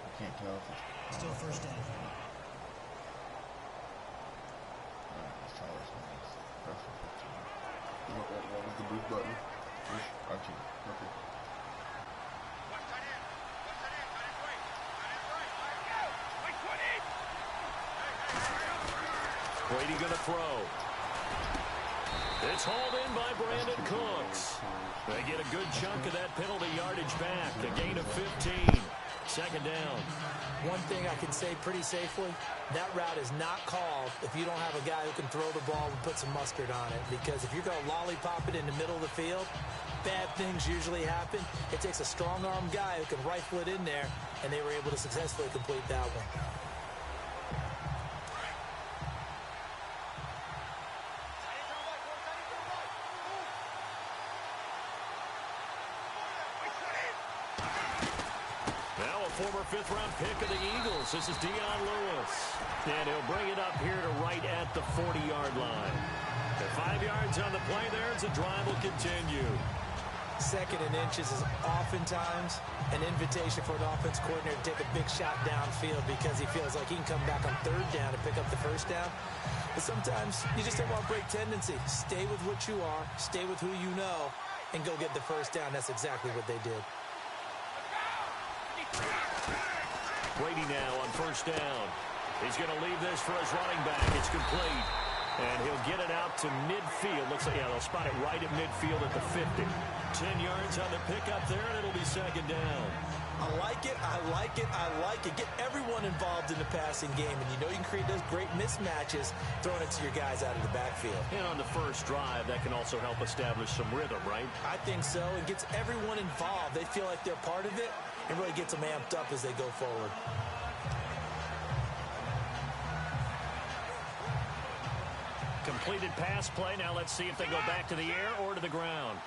I can't tell if it's still first down. Let's try this one. What was the boot button? Archie. Okay. Brady going to throw. It's hauled in by Brandon Cooks. They get a good chunk of that penalty yardage back. A gain of 15. Second down. One thing I can say pretty safely, that route is not called if you don't have a guy who can throw the ball and put some mustard on it. Because if you're going to lollipop it in the middle of the field, bad things usually happen. It takes a strong-arm guy who can rifle it in there, and they were able to successfully complete that one. Former 5th-round pick of the Eagles. This is Dion Lewis. And he'll bring it up here to right at the 40-yard line. The 5 yards on the play there as the drive will continue. 2nd and inches is oftentimes an invitation for an offense coordinator to take a big shot downfield because he feels like he can come back on 3rd down and pick up the 1st down. But sometimes you just don't want to break tendency. Stay with what you are, stay with who you know, and go get the 1st down. That's exactly what they did. Brady now on 1st down. He's going to leave this for his running back. It's complete. And he'll get it out to midfield. Looks like, yeah, they'll spot it right at midfield at the 50. 10 yards on the pickup there, and it'll be 2nd down. I like it, I like it, I like it. Get everyone involved in the passing game, and you know you can create those great mismatches throwing it to your guys out of the backfield. And on the first drive, that can also help establish some rhythm, right? I think so. It gets everyone involved. They feel like they're part of it. It really gets them amped up as they go forward. Completed pass play. Now let's see if they go back to the air or to the ground.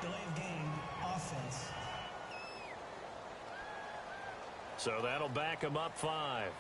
Delay of game, offense. So that'll back them up 5.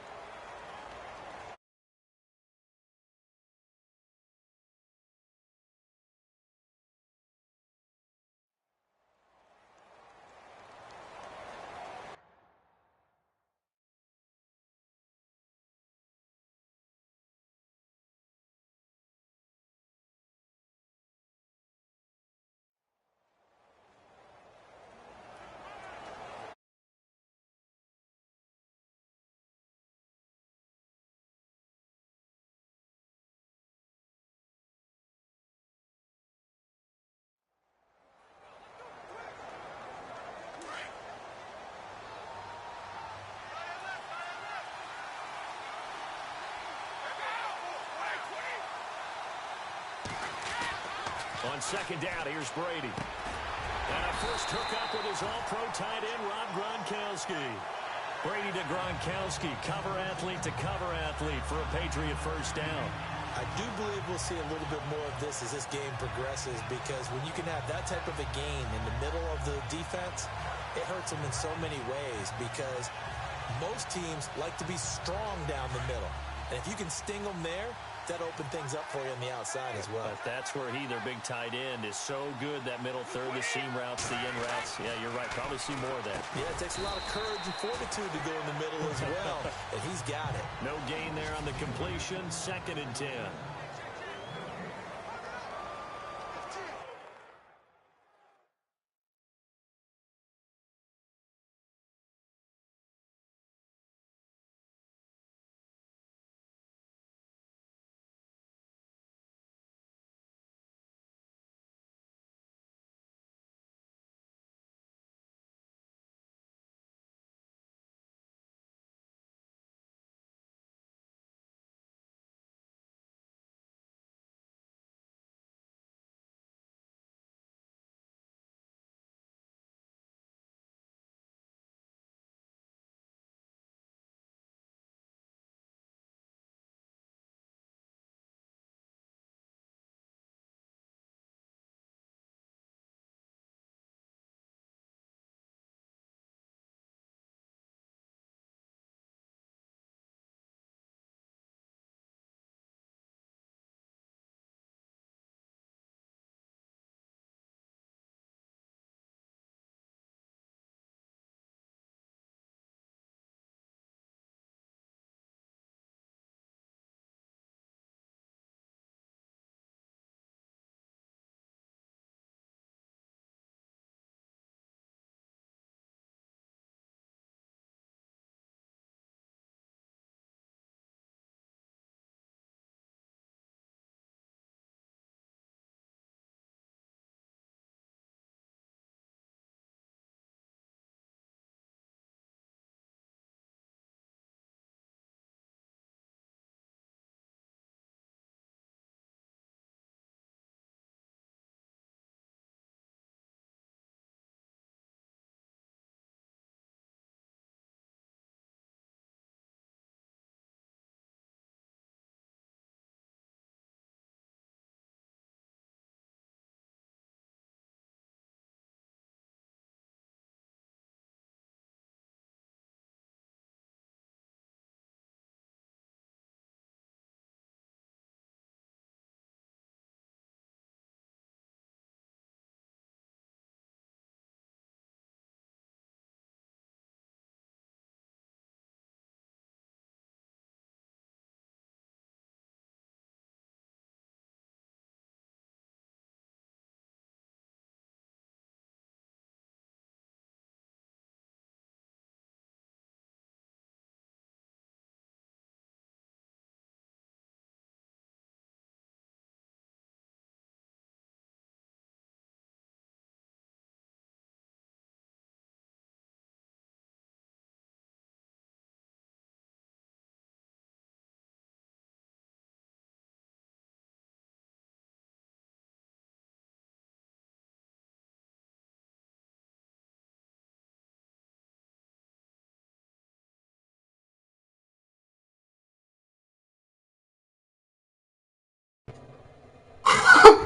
on second down, here's Brady. And a first hookup with his all-pro tight end, Rob Gronkowski. Brady to Gronkowski, cover athlete to cover athlete for a Patriot first down. I do believe we'll see a little bit more of this as this game progresses, because when you can have that type of a gain in the middle of the defense, it hurts them in so many ways, because most teams like to be strong down the middle. And if you can sting them there, that open things up for you on the outside as well. But that's where their big tight end, is so good, that middle third, the seam routes, the in routes. Yeah, you're right. Probably see more of that. Yeah, it takes a lot of courage and fortitude to go in the middle as well, and he's got it. No gain there on the completion, 2nd and 10.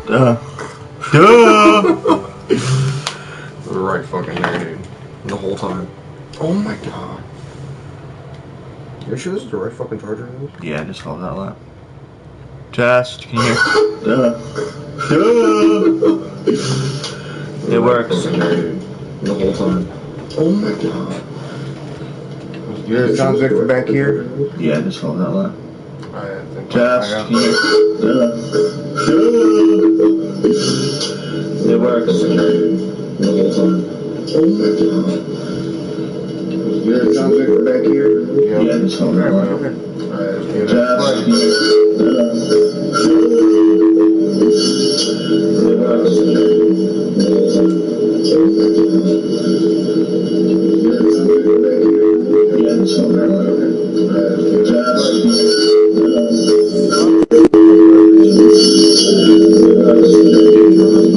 Duh. Right fucking there, dude. The whole time. Oh my god. You're sure this is the right fucking charger? Yeah, just hold that loud. Test, can you hear? It works. The whole time. Oh my god. Yours sounds good from back here? Yeah, just hold that loud. Test, can you hear? It works. The whole time. Oh my god. Yours sounds good from back here? Yeah, just hold that loud. Test, can you hear? It works. Yeah, just hold that loud. Test.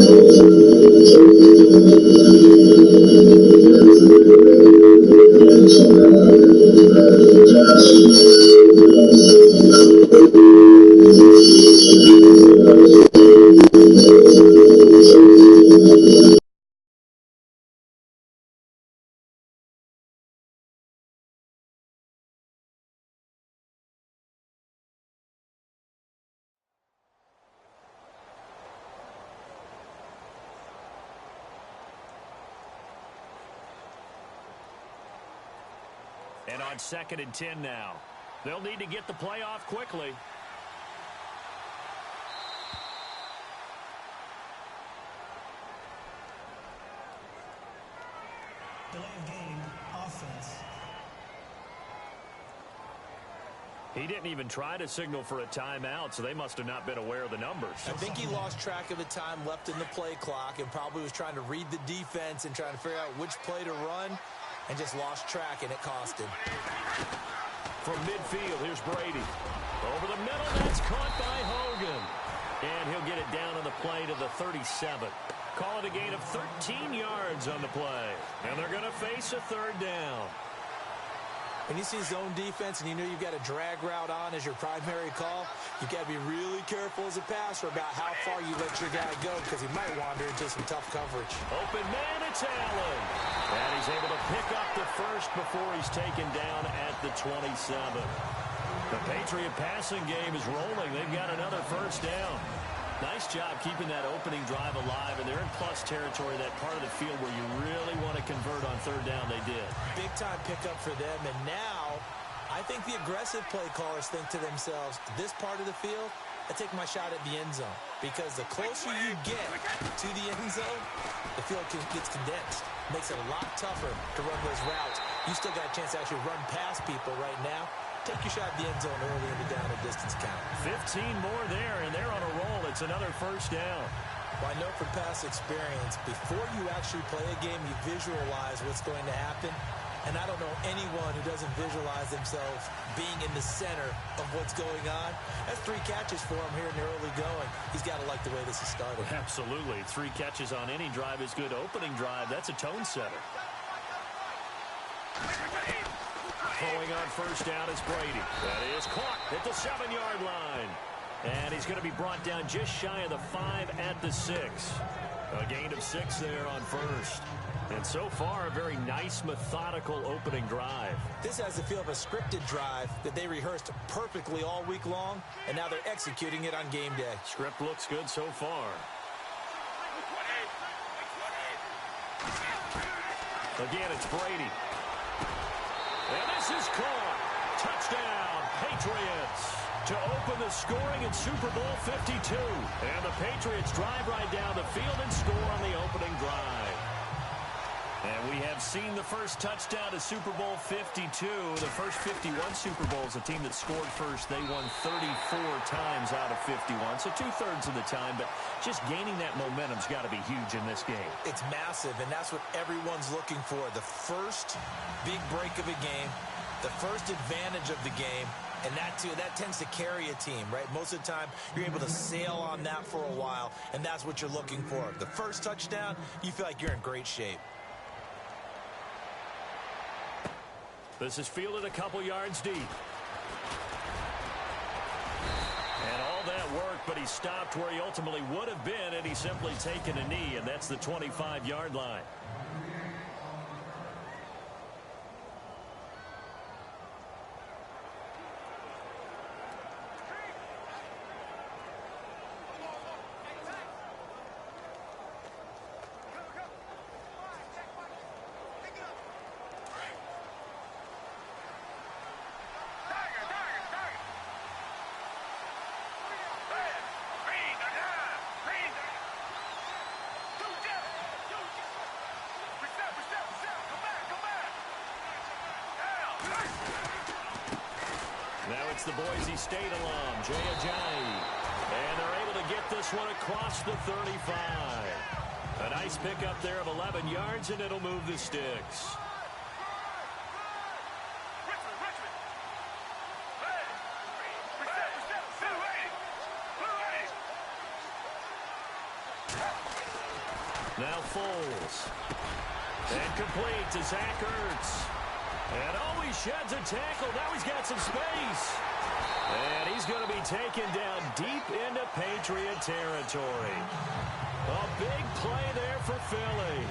And on 2nd and 10 now. They'll need to get the play off quickly. Delay of game, offense. He didn't even try to signal for a timeout, so they must have not been aware of the numbers. I think he lost track of the time left in the play clock and probably was trying to read the defense and trying to figure out which play to run and just lost track, and it cost him. From midfield, here's Brady. Over the middle, that's caught by Hogan. And he'll get it down on the play to the 37. Call it a gain of 13 yards on the play. And they're going to face a 3rd down. When you see zone defense and you know you've got a drag route on as your primary call, you've got to be really careful as a passer about how far you let your guy go because he might wander into some tough coverage. Open man, it's Allen. And he's able to pick up the first before he's taken down at the 27. The Patriot passing game is rolling. They've got another 1st down. Nice job keeping that opening drive alive, and they're in plus territory, that part of the field where you really want to convert on 3rd down. They did. Big-time pickup for them, and now I think the aggressive play callers think to themselves, this part of the field, I take my shot at the end zone, because the closer you get to the end zone, the field gets condensed. Makes it a lot tougher to run those routes. You still got a chance to actually run past people right now. Take your shot at the end zone early in the down and distance count. 15 more there, and they're on a roll. It's another 1st down. Well, I know from past experience, before you actually play a game, you visualize what's going to happen. And I don't know anyone who doesn't visualize themselves being in the center of what's going on. That's 3 catches for him here in the early going. He's got to like the way this is started. Absolutely. 3 catches on any drive is good. Opening drive, that's a tone setter. Throwing on 1st down is Brady. That is caught at the 7-yard line. And he's going to be brought down just shy of the 5 at the 6. A gain of 6 there on 1st. And so far, a very nice, methodical opening drive. This has the feel of a scripted drive that they rehearsed perfectly all week long, and now they're executing it on game day. Script looks good so far. Again, it's Brady. And this is caught. Touchdown, Patriots. To open the scoring in Super Bowl 52. And the Patriots drive right down the field and score on the opening drive. And we have seen the first touchdown to Super Bowl 52. The first 51 Super Bowls, a team that scored first, they won 34 times out of 51. So 2/3 of the time, but just gaining that momentum's got to be huge in this game. It's massive, and that's what everyone's looking for. The first big break of a game, the first advantage of the game, and that tends to carry a team, right? Most of the time, you're able to sail on that for a while, and that's what you're looking for. The first touchdown, you feel like you're in great shape. This is fielded a couple yards deep. And all that work, but he stopped where he ultimately would have been, and he's simply taken a knee, and that's the 25-yard line. Now it's the Boise State alum, Jay Ajayi. And they're able to get this one across the 35. A nice pickup there of 11 yards, and it'll move the sticks. Now Foles. And complete to Zach Ertz. And he sheds a tackle. Now he's got some space. And he's going to be taken down deep into Patriot territory. A big play there for Philly.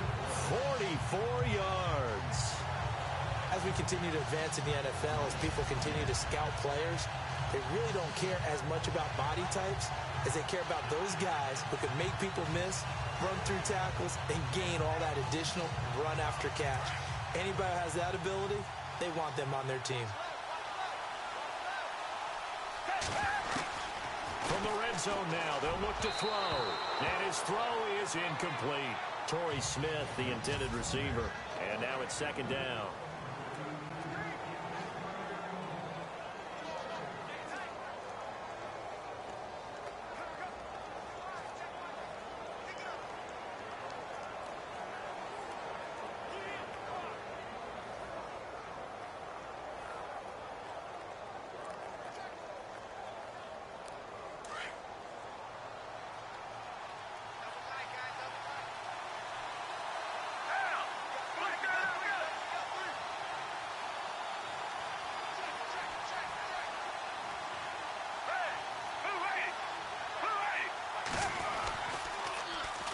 44 yards. As we continue to advance in the NFL, as people continue to scout players, they really don't care as much about body types as they care about those guys who can make people miss, run through tackles, and gain all that additional run after catch. Anybody who has that ability, they want them on their team. From the red zone now, they'll look to throw. And his throw is incomplete. Torrey Smith, the intended receiver. And now it's second down.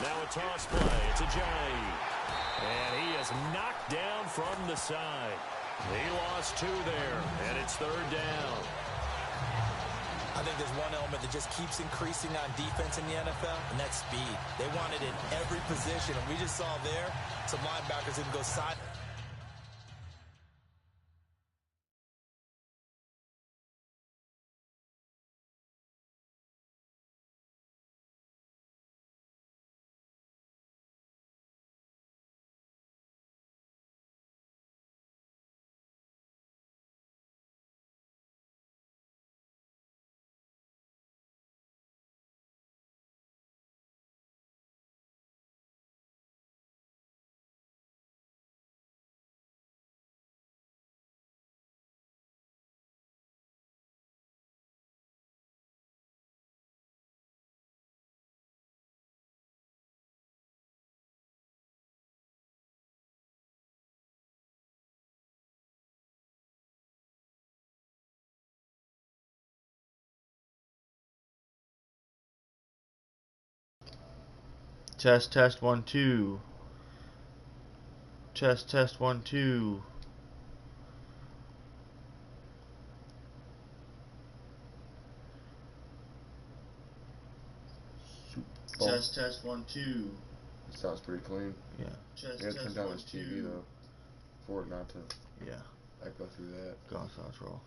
Now a toss play. It's a J. And he is knocked down from the side. He lost 2 there, and it's third down. I think there's one element that just keeps increasing on defense in the NFL, and that's speed. They want it in every position, and we just saw there some linebackers didn't go side. Test, test, 1, 2. Test, test, 1, 2. Test, test, 1, 2. Sounds pretty clean. Yeah. Test, You gotta test, turn down 1, this TV 2. though, for it not to. Yeah. Go through that. Go on, sounds roll.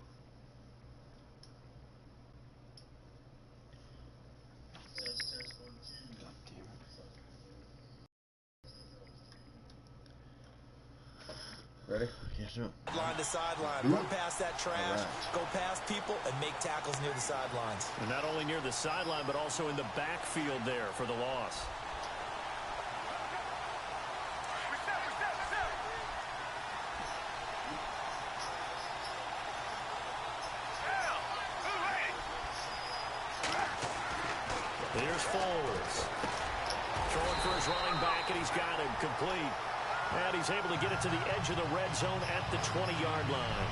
Test, test, 1, 2. God damn it. Ready? Yes, sir. Line to sideline, run past that trash, go past people, and make tackles near the sidelines. And not only near the sideline, but also in the backfield there for the loss. Here's Foles. Throwing for his running back, and he's got him complete. And he's able to get it to the edge of the red zone at the 20-yard line.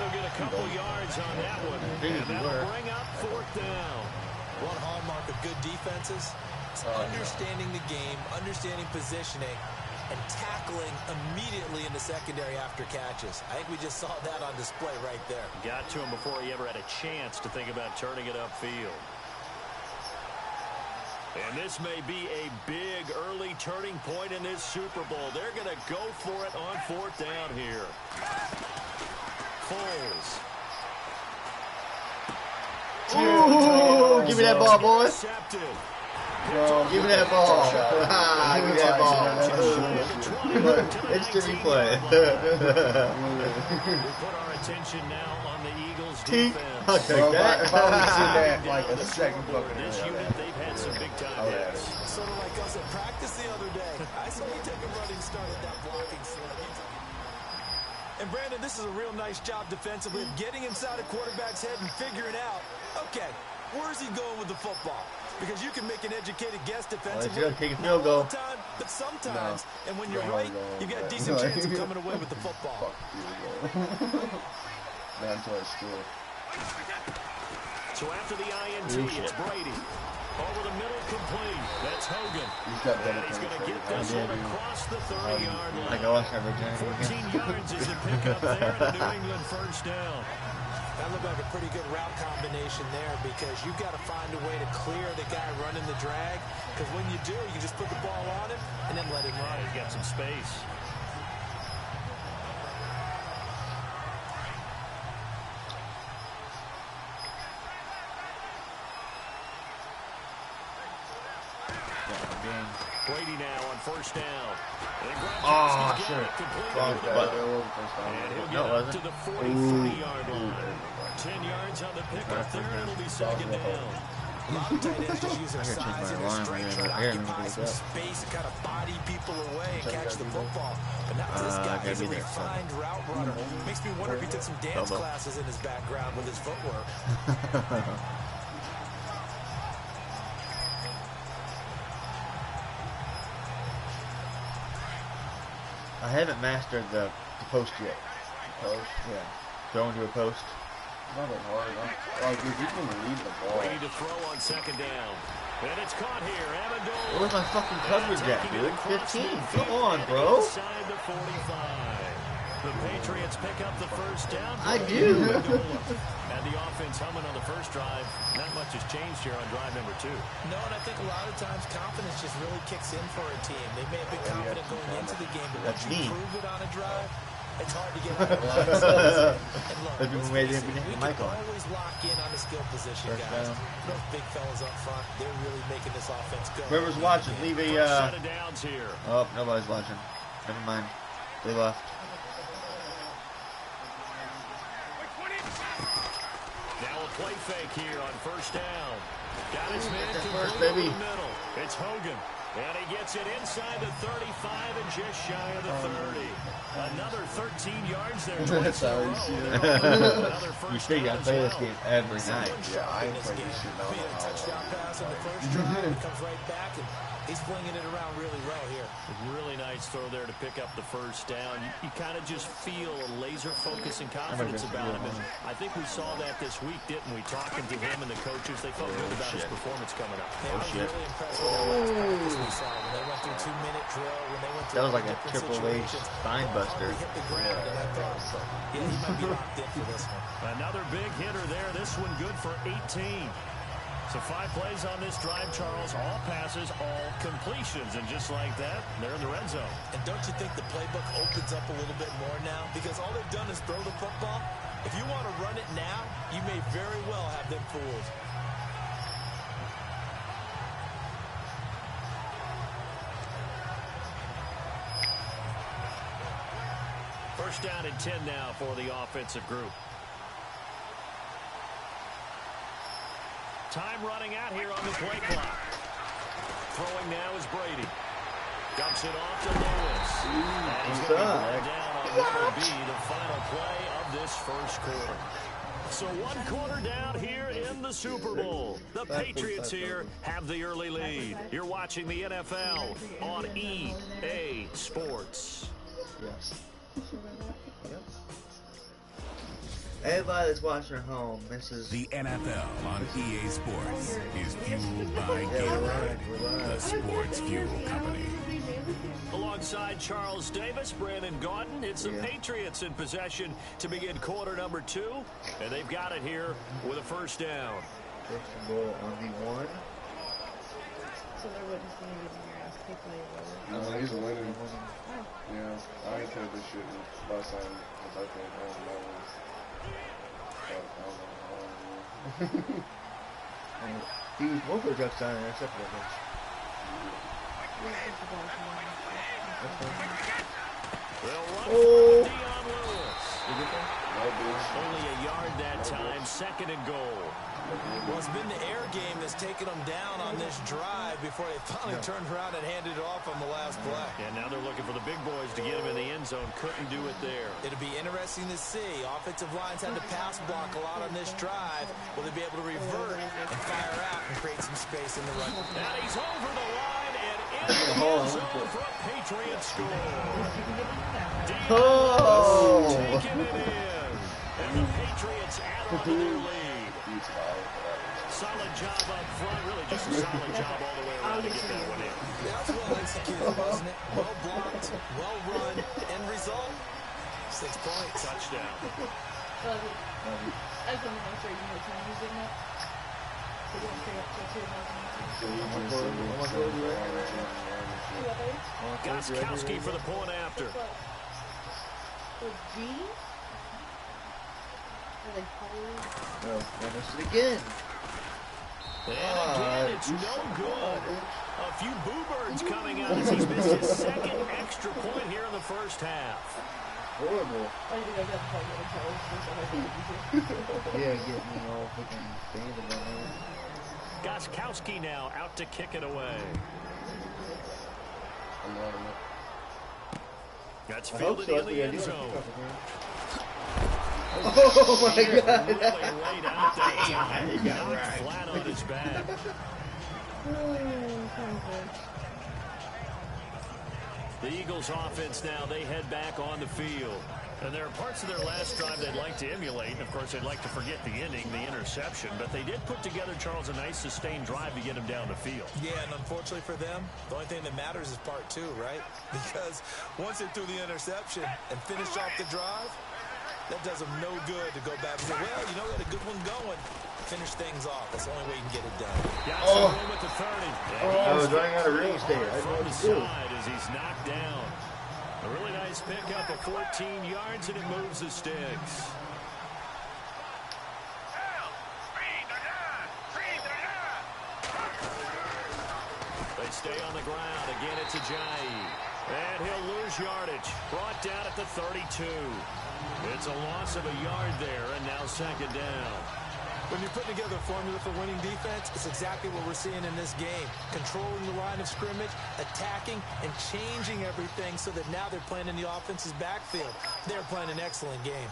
They'll get a couple yards on that one, and that'll bring up fourth down. One hallmark of good defenses is understanding the game, understanding positioning, and tackling immediately in the secondary after catches. I think we just saw that on display right there. Got to him before he ever had a chance to think about turning it upfield. And this may be a big early turning point in this Super Bowl. They're going to go for it on fourth down here. Foles. Ooh, give me that ball, boy. Bro, give me that ball. Give me that ball. It's to replay. We put our attention now on the Eagles defense. Okay, Bro, if I would see that like a second fucking This unit, they've had some big time hits. Sort of like us at practice the other day. I saw you take a running start at that blocking slip. And Brandon, this is a real nice job defensively of getting inside a quarterback's head and figuring out, okay, where's he going with the football? Because you can make an educated guess defensively. Well, take a field goal. All the time, but sometimes, and when you're right, you got a decent chance of coming away with the football. That's what it's still. So after the INT, it's Brady. Over the middle, complete. That's Hogan. He's got And he's going to get this one across the 30-yard line. I go watch every game. 14 yards is the pickup there, and a New England first down. That looked like a pretty good route combination there because you've got to find a way to clear the guy running the drag. Because when you do, you just put the ball on him and then let him run. He's got some space. game. Brady now on first down. Oh, shit. And he'll get up to the 43-yard line. 10 yards on the pickup there, and it'll be second down. A lot of tight ends just use their size and their strength to occupy some space and kind of body people away and catch the football. But now this guy is a refined route runner. Makes me wonder if he took some dance classes in his background with his footwork. I haven't mastered the post yet. Post? Yeah. Throwing to a post. Not that hard. Like, if you can read the ball. Ready to throw on second down. And it's caught here. Amendola. Where's my fucking coverage at, dude? 15. Come on, bro. Inside the 45. The Patriots pick up the first down. I do. And the offense humming on the first drive. Not much has changed here on drive number 2. No, and I think a lot of times confidence just really kicks in for a team. They may have been confident going into the game, but once you prove it on a drive, it's hard to get out of line. And look, we can always lock in on the skill position, guys. Those big fellas up front, they're really making this offense go. Whoever's watching, leave a, set of downs here. Oh, nobody's watching. Never mind. They left. Now a play fake here on first down. Got his man first, completely baby. in the middle. It's Hogan. And he gets it inside the 35 and just shy of the 30. Another 13 yards there. That's how you see it. You figure I play this game every night. Yeah, I ain't played this shit. He had a touchdown pass on the first drive. He comes right back, and he's flinging it around really well here. Really nice throw there to pick up the first down. You kind of just feel a laser focus and confidence about him. And I think we saw that this week, didn't we? Talking to him and the coaches, they felt good about his performance coming up. I was really impressed with that last practice we saw. When they went through 2-minute drill, when they went through That was like a Triple H spine buster. He hit the ground, and I thought, yeah, he might be locked in for this one. Another big hitter there. This one good for 18. So 5 plays on this drive, Charles. All passes, all completions. And just like that, they're in the red zone. And don't you think the playbook opens up a little bit more now? Because all they've done is throw the football. If you want to run it now, you may very well have them fooled. First down and 10 now for the offensive group. Time running out here on the play clock. Throwing now is Brady. Dumps it off to Lewis. And he's going to be down on what will be the final play of this first quarter. So 1 quarter down here in the Super Bowl. The Patriots here have the early lead. You're watching the NFL on EA Sports. Yes. Everybody that's watching at home, this is the NFL on EA Sports is fueled by Gatorade, the sports fuel company. Alongside Charles Davis, Brandon Gaudin, it's the Patriots in possession to begin quarter number 2, and they've got it here with a first down. First and goal on the 1. So there wouldn't be anything your ass kicked later. No, he's winning. Yeah, I ain't played this shit last time because I think he was one for a touchdown and except for this. Oh! Only a yard that time, second and goal. Well, it's been the air game that's taken them down on this drive before they finally turned around and handed it off on the last play. And now they're looking for the big boys to get him in the end zone. Couldn't do it there. It'll be interesting to see. Offensive lines had to pass block a lot on this drive. Will they be able to revert and fire out and create some space in the run? And he's over the line and in the end zone for a Patriots score. Taking it in. And the Patriots add on to their lead. Solid job up front, really just a solid job all the way around to get that one in. That was well executed, wasn't it? Well blocked, well run, end result, 6 points. Touchdown. I just want to make sure you know what time using it. So don't stay up till 2 o'clock. Goskowski for the point after. For G? Are they cold? No, finish it again. And again, it's no good. A few boo birds coming out as he's missed his second extra point here in the first half. Horrible. I think I got to play with the Yeah, get me all freaking banded on there. Gostkowski now out to kick it away. I'm running it. That's fielded in the end zone. Oh my God! Really laid out that time. He got Knocked right. flat on his back. The Eagles offense now, they head back on the field. And there are parts of their last drive they'd like to emulate. Of course, they'd like to forget the inning, the interception. But they did put together, Charles, a nice sustained drive to get him down the field. Yeah, and unfortunately for them, the only thing that matters is part two, right? Because once they threw the interception and finished off the drive, that does them no good to go back and say, well, you know, we had a good one going. Finish things off. That's the only way you can get it done. Got some room at the 30. I was running out of real estate. I didn't know what to do. As he's knocked down. A really nice pickup of 14 yards, and it moves the sticks. They stay on the ground. Again, it's Ajayi. And he'll lose yardage. Brought down at the 32. It's a loss of a yard there, and now second down. When you're putting together a formula for winning defense, it's exactly what we're seeing in this game. Controlling the line of scrimmage, attacking, and changing everything so that now they're playing in the offense's backfield. They're playing an excellent game.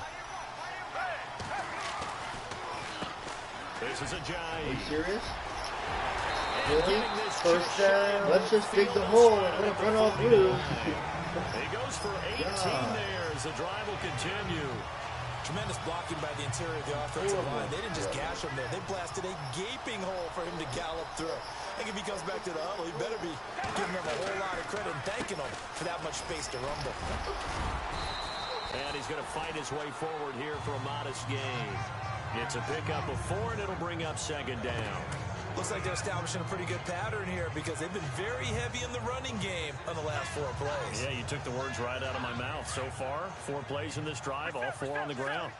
This is Ajayi. Are you serious? Really? First down. Let's just dig the hole and run all through. He goes for 18 there as the drive will continue. Tremendous blocking by the interior of the offensive line. They didn't just gash him there. They blasted a gaping hole for him to gallop through. I think if he comes back to the huddle, he better be giving them a whole lot of credit and thanking them for that much space to rumble. And he's going to fight his way forward here for a modest gain. It's a pickup of 4, and it'll bring up second down. Looks like they're establishing a pretty good pattern here because they've been very heavy in the running game on the last 4 plays. Yeah, you took the words right out of my mouth. So far, 4 plays in this drive, all 4 on the ground.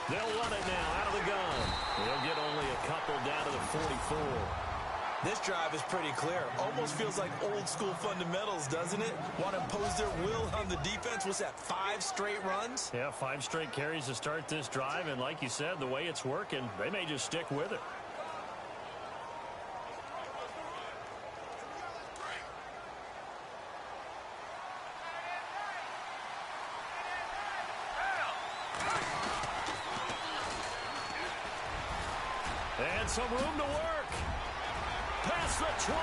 They'll run it now out of the gun. They'll get only a couple down to the 44. This drive is pretty clear. Almost feels like old school fundamentals, doesn't it? Want to impose their will on the defense. What's that, 5 straight runs? Yeah, 5 straight carries to start this drive. And like you said, the way it's working, they may just stick with it. And some room to work. Past the 20.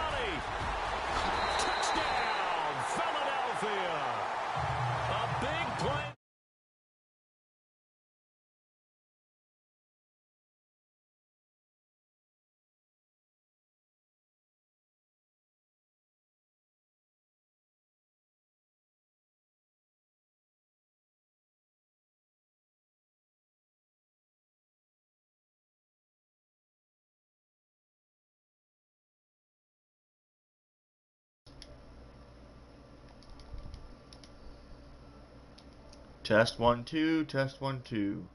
Touchdown, Philadelphia. A big play. Test 1 2. Test 1 2.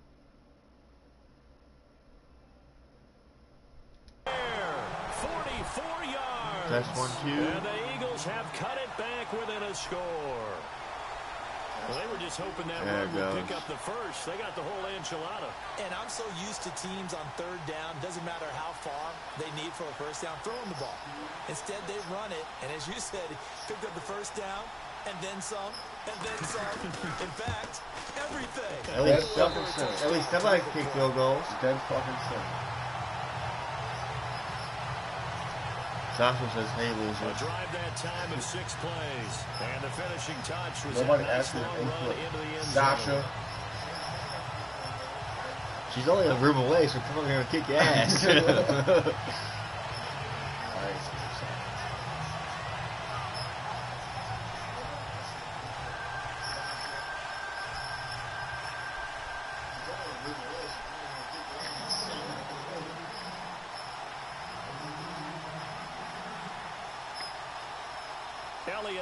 44 yards. Test 1 2. And the Eagles have cut it back within a score. Well, they were just hoping that run would pick up the first. They got the whole enchilada. And I'm so used to teams on 3rd down, doesn't matter how far they need for a first down, throwing the ball. Instead, they run it, and as you said, picked up the first down, and then some, and then some. In fact, everything. At least somebody can kick field goals. Dead fucking son. Joshua says, hey, loser. A drive that time of 6 plays. And the finishing touch was Nobody a nice asked her long to run input. into the end Sasha. zone. She's only a room away, so come over here and kick your ass.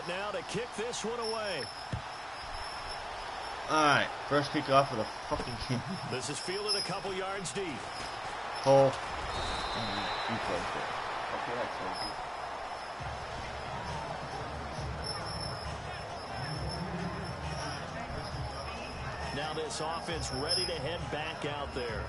Elliott now to kick this one away. Alright, first kick off of the fucking game. This is fielded a couple yards deep. Hole. Now this offense ready to head back out there.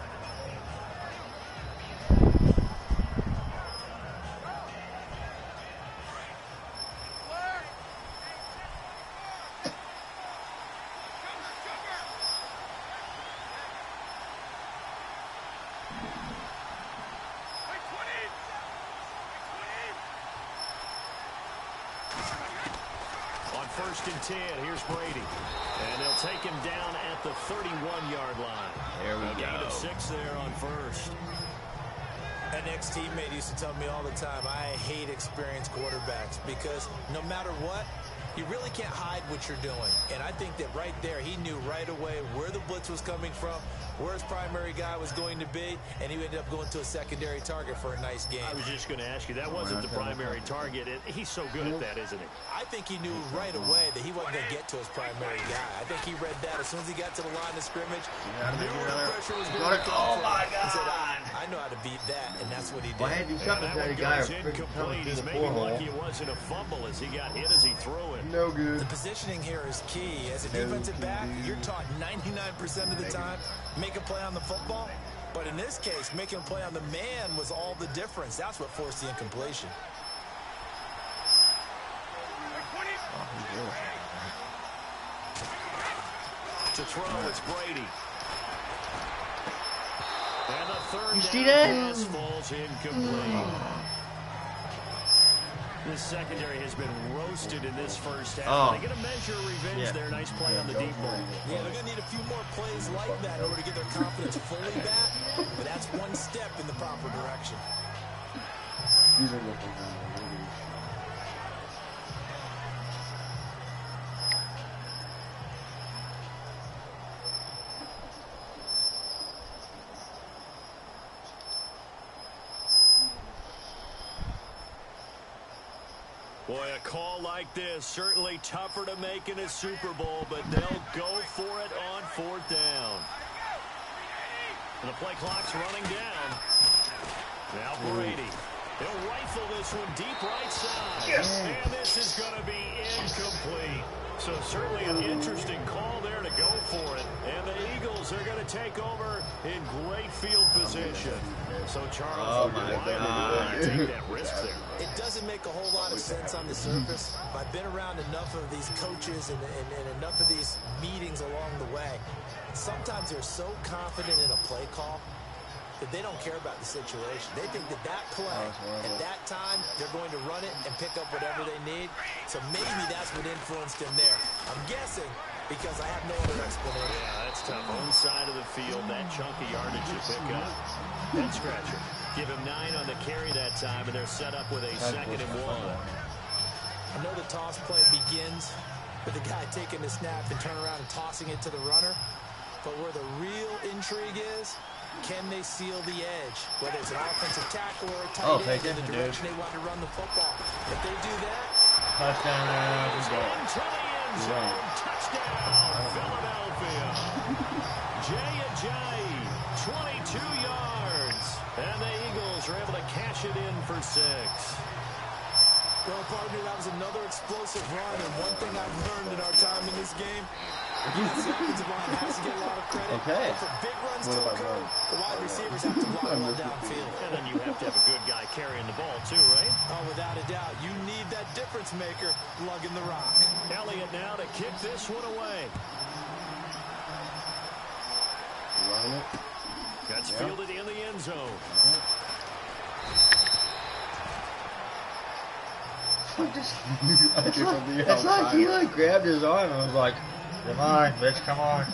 First and 10, here's Brady. And they'll take him down at the 31-yard line. There we go. Gain of 6 there on first. An ex-teammate used to tell me all the time, I hate experienced quarterbacks because no matter what, you really can't hide what you're doing. And I think that right there, he knew right away where the blitz was coming from, where his primary guy was going to be, and he ended up going to a secondary target for a nice game. I was just going to ask you, that wasn't the primary target. He's so good at that, isn't he? I think he knew right away that he wasn't going to get to his primary guy. I think he read that as soon as he got to the line of scrimmage. Knew where the pressure was going to come from. Oh, my God. He said, I know how to beat that, and that's what he did. Well, I had to do something to that guy incomplete. He's maybe lucky it wasn't a fumble as he got hit as he threw it. No good. The positioning here is key. As a defensive back, you're taught 99% of the time, make a play on the football. But in this case, making a play on the man was all the difference. That's what forced the incompletion. To throw, it's Brady. And the third You see that? pass falls incomplete. This secondary has been roasted in this first half. Oh. They're going to measure revenge there. Nice play on the deep ball. Yeah, they're going to need a few more plays like that in order to get their confidence fully back. But that's one step in the proper direction. Boy, a call like this, certainly tougher to make in a Super Bowl, but they'll go for it on 4th down. And the play clock's running down. Now Brady. He'll rifle this one deep right side. Yes. And this is going to be incomplete. So certainly an interesting call there to go for it. And the Eagles are going to take over in great field position. So Charles, why would you take that risk there? It doesn't make a whole lot of sense on the surface. I've been around enough of these coaches and enough of these meetings along the way. Sometimes they're so confident in a play call that they don't care about the situation. They think that that play, at that time, they're going to run it and pick up whatever they need. So maybe that's what influenced him there. I'm guessing because I have no other explanation. Yeah, that's tough. Own side of the field, that chunky yardage you pick up. Head scratcher. Give him 9 on the carry that time, and they're set up with a 2nd and 1. I know the toss play begins with the guy taking the snap and turn around and tossing it to the runner. But where the real intrigue is, can they seal the edge? Whether it's an offensive tackle or a tight end in the direction they want to run the football. If they do that, touchdown. Into the end zone. Touchdown, Philadelphia. Jay Ajayi, 22 yards. And the Eagles are able to cash it in for 6. Well, partner, that was another explosive run. And one thing I've learned in our time in this game, the offensive line has to get a lot of credit. Okay. But for big runs to occur, the wide receivers have to block one downfield. And then you have to have a good guy carrying the ball, too, right? Oh, without a doubt. You need that difference maker lugging the rock. Elliott now to kick this one away. That's fielded in the end zone. It's like he grabbed his arm and was like, come on, bitch, come on.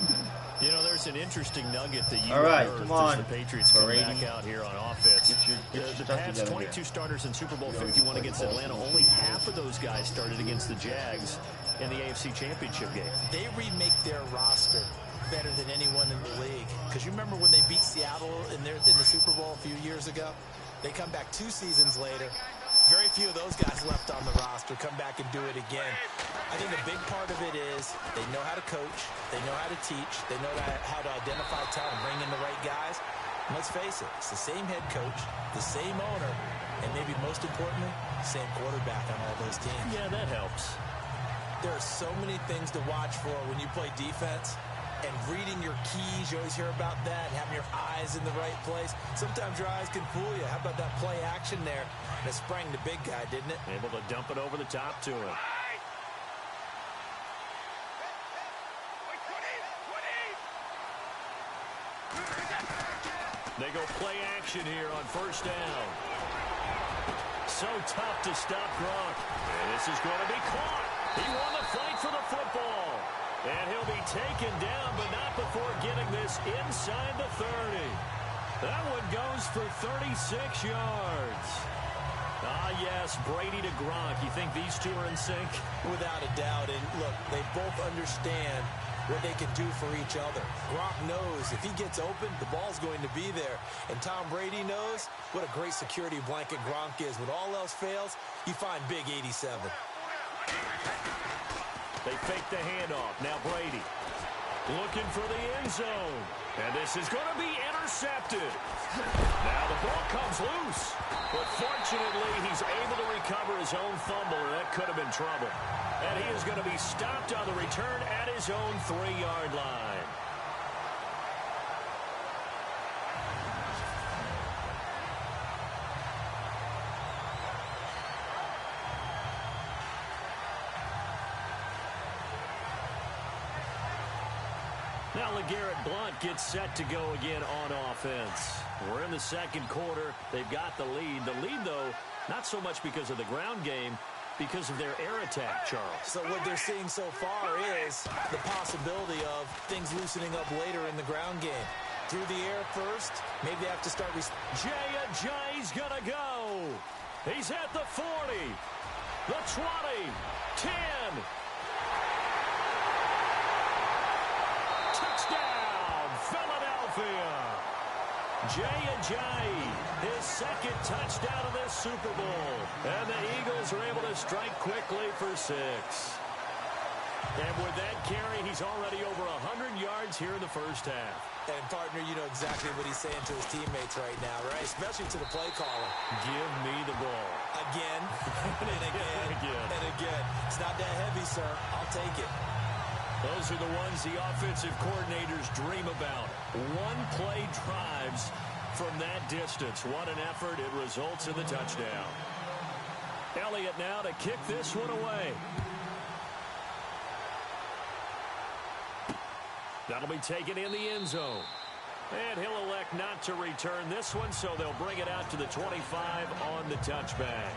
You know, there's an interesting nugget that you come on. as the Patriots come back out here on offense. The Pats, 22 starters in Super Bowl 51 against Atlanta. Only half of those guys started against the Jags in the AFC Championship game. They remake their roster better than anyone in the league. Because you remember when they beat Seattle in the Super Bowl a few years ago? They come back 2 seasons later, Very few of those guys left on the roster come back and do it again. I think a big part of it is they know how to coach, they know how to teach, they know how to identify talent, bring in the right guys. And let's face it, it's the same head coach, the same owner, and maybe most importantly, same quarterback on all those teams. Yeah, that helps. There are so many things to watch for when you play defense. And reading your keys, you always hear about that, and having your eyes in the right place. Sometimes your eyes can fool you. How about that play action there? And it sprang the big guy, didn't it? Able to dump it over the top to him. They go play action here on first down. So tough to stop Gronk. And this is going to be caught. He won the fight for the football. And he'll be taken down, but not before getting this inside the 30. That one goes for 36 yards. Ah, yes, Brady to Gronk. You think these two are in sync? Without a doubt. And look, they both understand what they can do for each other. Gronk knows if he gets open, the ball's going to be there. And Tom Brady knows what a great security blanket Gronk is. When all else fails, you find big 87. They fake the handoff. Now Brady looking for the end zone. And this is going to be intercepted. Now the ball comes loose. But fortunately, he's able to recover his own fumble, or that could have been trouble. And he is going to be stopped on the return at his own 3-yard line. Now LeGarrette Blount gets set to go again on offense. We're in the second quarter. They've got the lead. The lead, though, not so much because of the ground game, because of their air attack, Charles. So what they're seeing so far is the possibility of things loosening up later in the ground game. Through the air first, maybe they have to start... Jay's gonna go. He's at the 40, the 20, 10. Touchdown, Philadelphia. Jay, his second touchdown of this Super Bowl. And the Eagles are able to strike quickly for 6. And with that carry, he's already over 100 yards here in the first half. And, partner, you know exactly what he's saying to his teammates right now, right? Especially to the play caller. Give me the ball. Again, and again, and again. It's not that heavy, sir. I'll take it. Those are the ones the offensive coordinators dream about. One-play drives from that distance. What an effort. It results in the touchdown. Elliott now to kick this one away. That'll be taken in the end zone. And he'll elect not to return this one, so they'll bring it out to the 25 on the touchback.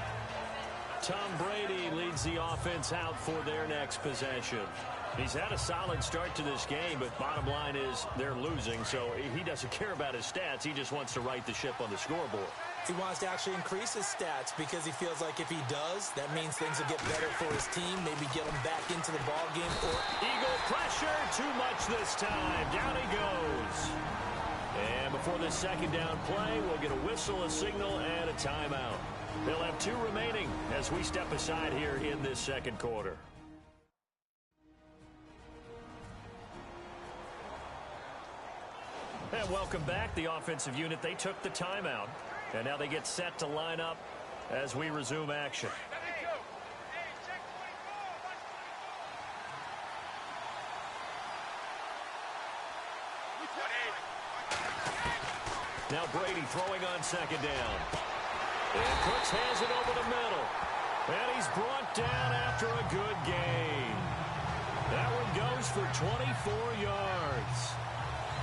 Tom Brady leads the offense out for their next possession. He's had a solid start to this game, but bottom line is they're losing, so he doesn't care about his stats. He just wants to right the ship on the scoreboard. He wants to actually increase his stats because he feels like if he does, that means things will get better for his team, maybe get him back into the ball game. Or Eagle pressure, too much this time. Down he goes. And before this second down play, we'll get a whistle, a signal, and a timeout. They'll have 2 remaining as we step aside here in this second quarter. And welcome back. The offensive unit, they took the timeout. And now they get set to line up as we resume action. Now Brady throwing on second down. And Cooks has it over the middle. And he's brought down after a good gain. That one goes for 24 yards.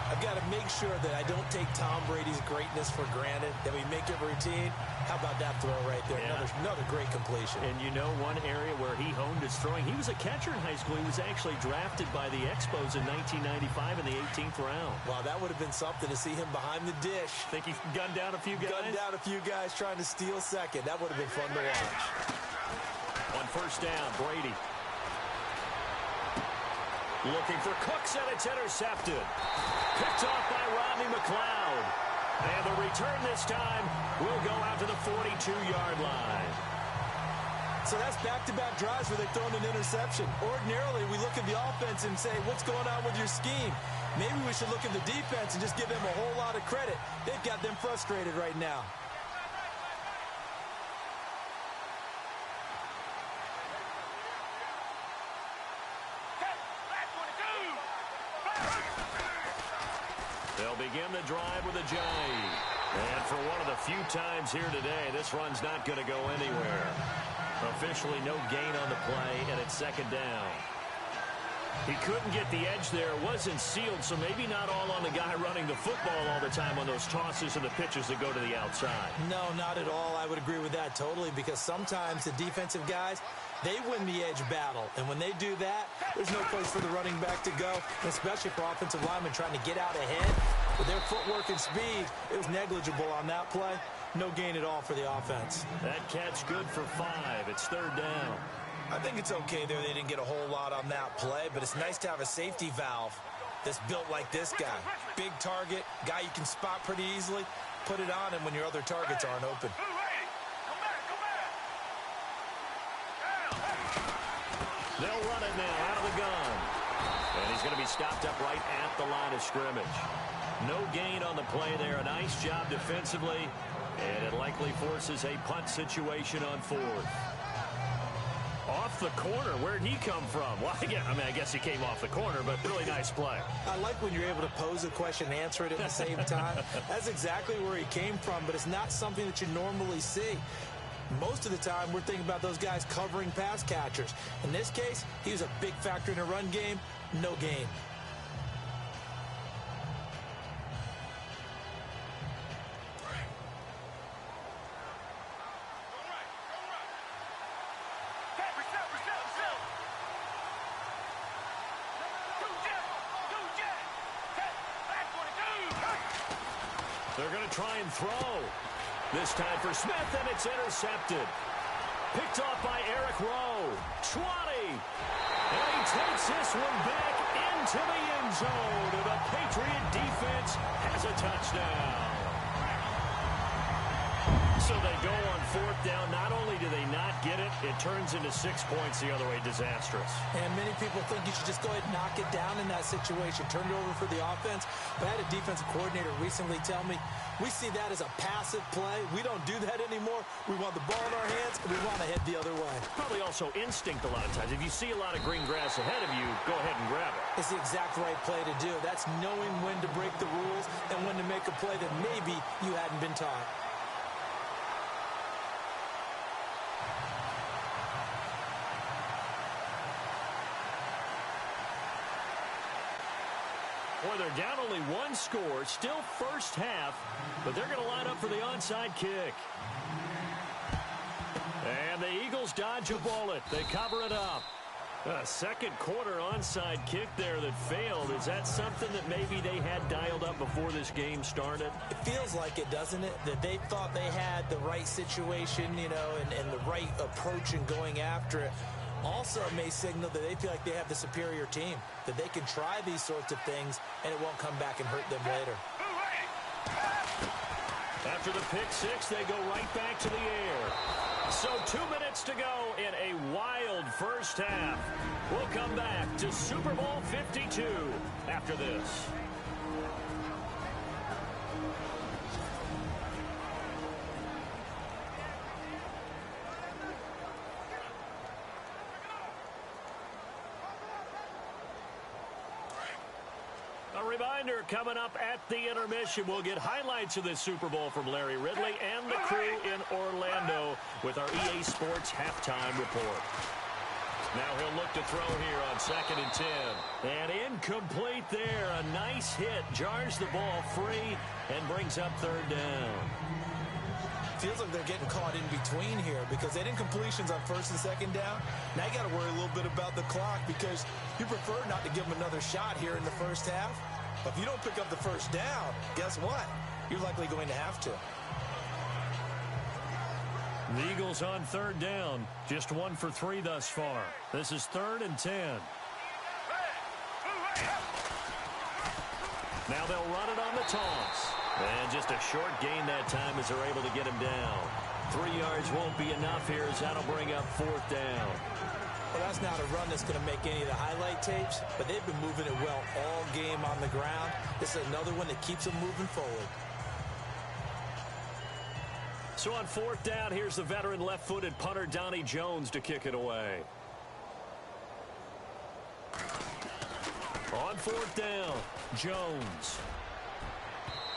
I've got to make sure that I don't take Tom Brady's greatness for granted, that we make it routine. How about that throw right there? Yeah. Another great completion. And you know one area where he honed his throwing, he was a catcher in high school. He was actually drafted by the Expos in 1995 in the 18th round. Wow, that would have been something to see him behind the dish. Think he gunned down a few guys? Gunned down a few guys trying to steal second. That would have been fun to watch. On first down, Brady. Looking for Cooks, and it's intercepted. Picked off by Rodney McLeod. And the return this time will go out to the 42-yard line. So that's back-to-back drives where they've thrown an interception. Ordinarily, we look at the offense and say, what's going on with your scheme? Maybe we should look at the defense and just give them a whole lot of credit. They've got them frustrated right now. They'll begin the drive with a jive. And for one of the few times here today, this run's not going to go anywhere. Officially no gain on the play, and it's second down. He couldn't get the edge there. Wasn't sealed, so maybe not all on the guy running the football all the time on those tosses and the pitches that go to the outside. No, not at all. I would agree with that totally, because sometimes the defensive guys, they win the edge battle. And when they do that, there's no place for the running back to go, especially for offensive linemen trying to get out ahead. With their footwork and speed, it was negligible on that play. No gain at all for the offense. That catch good for 5. It's third down. I think it's okay there. They didn't get a whole lot on that play, but it's nice to have a safety valve that's built like this guy. Big target, guy you can spot pretty easily. Put it on him when your other targets aren't open. They'll run it now out of the gun. And he's going to be stopped up right at the line of scrimmage. No gain on the play there. A nice job defensively. And it likely forces a punt situation on 4th. Off the corner. Where'd he come from? Well, I guess he came off the corner, but really nice play. I like when you're able to pose a question and answer it at the same time. That's exactly where he came from, but it's not something that you normally see. Most of the time, we're thinking about those guys covering pass catchers. In this case, he was a big factor in a run game. No gain. They're going to try and throw. This time for Smith, and it's intercepted. Picked off by Eric Rowe. 20. And he takes this one back into the end zone. And the Patriot defense has a touchdown. So they go on 4th down. Not only do they not get it, it turns into 6 points the other way. Disastrous. And many people think you should just go ahead and knock it down in that situation. Turn it over for the offense. But I had a defensive coordinator recently tell me, we see that as a passive play. We don't do that anymore. We want the ball in our hands, and we want to head the other way. Probably also instinct a lot of times. If you see a lot of green grass ahead of you, go ahead and grab it. It's the exact right play to do. That's knowing when to break the rules and when to make a play that maybe you hadn't been taught. Boy, they're down only 1 score, still first half, but they're going to line up for the onside kick. And the Eagles dodge a bullet. They cover it up. A second quarter onside kick there that failed. Is that something that maybe they had dialed up before this game started? It feels like it, doesn't it? That they thought they had the right situation, you know, and the right approach in going after it. Also may signal that they feel like they have the superior team, that they can try these sorts of things and it won't come back and hurt them later. After the pick 6, they go right back to the air. So 2 minutes to go in a wild first half. We'll come back to Super Bowl 52 after this. A reminder, coming up at the intermission, we'll get highlights of this Super Bowl from Larry Ridley and the crew in Orlando with our EA Sports halftime report. Now he'll look to throw here on 2nd and 10. And incomplete there. A nice hit. Jars the ball free and brings up 3rd down. Feels like they're getting caught in between here because they didn't completions on 1st and 2nd down. Now you got to worry a little bit about the clock because you prefer not to give them another shot here in the first half. But if you don't pick up the 1st down, guess what? You're likely going to have to. The Eagles on 3rd down. Just 1 for 3 thus far. This is 3rd and 10. Now they'll run it on the toss. And just a short gain that time as they're able to get him down. 3 yards won't be enough here as that'll bring up 4th down. Well, that's not a run that's going to make any of the highlight tapes, but they've been moving it well all game on the ground. This is another one that keeps them moving forward. So on 4th down, here's the veteran left-footed punter Donnie Jones to kick it away. On 4th down, Jones.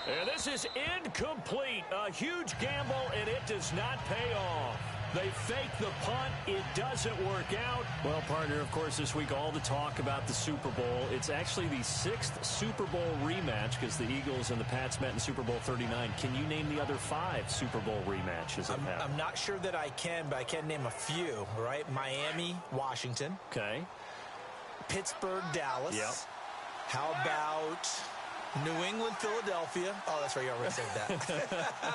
And this is incomplete. A huge gamble, and it does not pay off. They fake the punt. It doesn't work out. Well, partner, of course, this week all the talk about the Super Bowl. It's actually the 6th Super Bowl rematch because the Eagles and the Pats met in Super Bowl 39. Can you name the other 5 Super Bowl rematches? I'm not sure that I can, but I can name a few, right? Miami, Washington. Okay. Pittsburgh, Dallas. Yep. How about New England, Philadelphia? Oh, that's right. You already said that.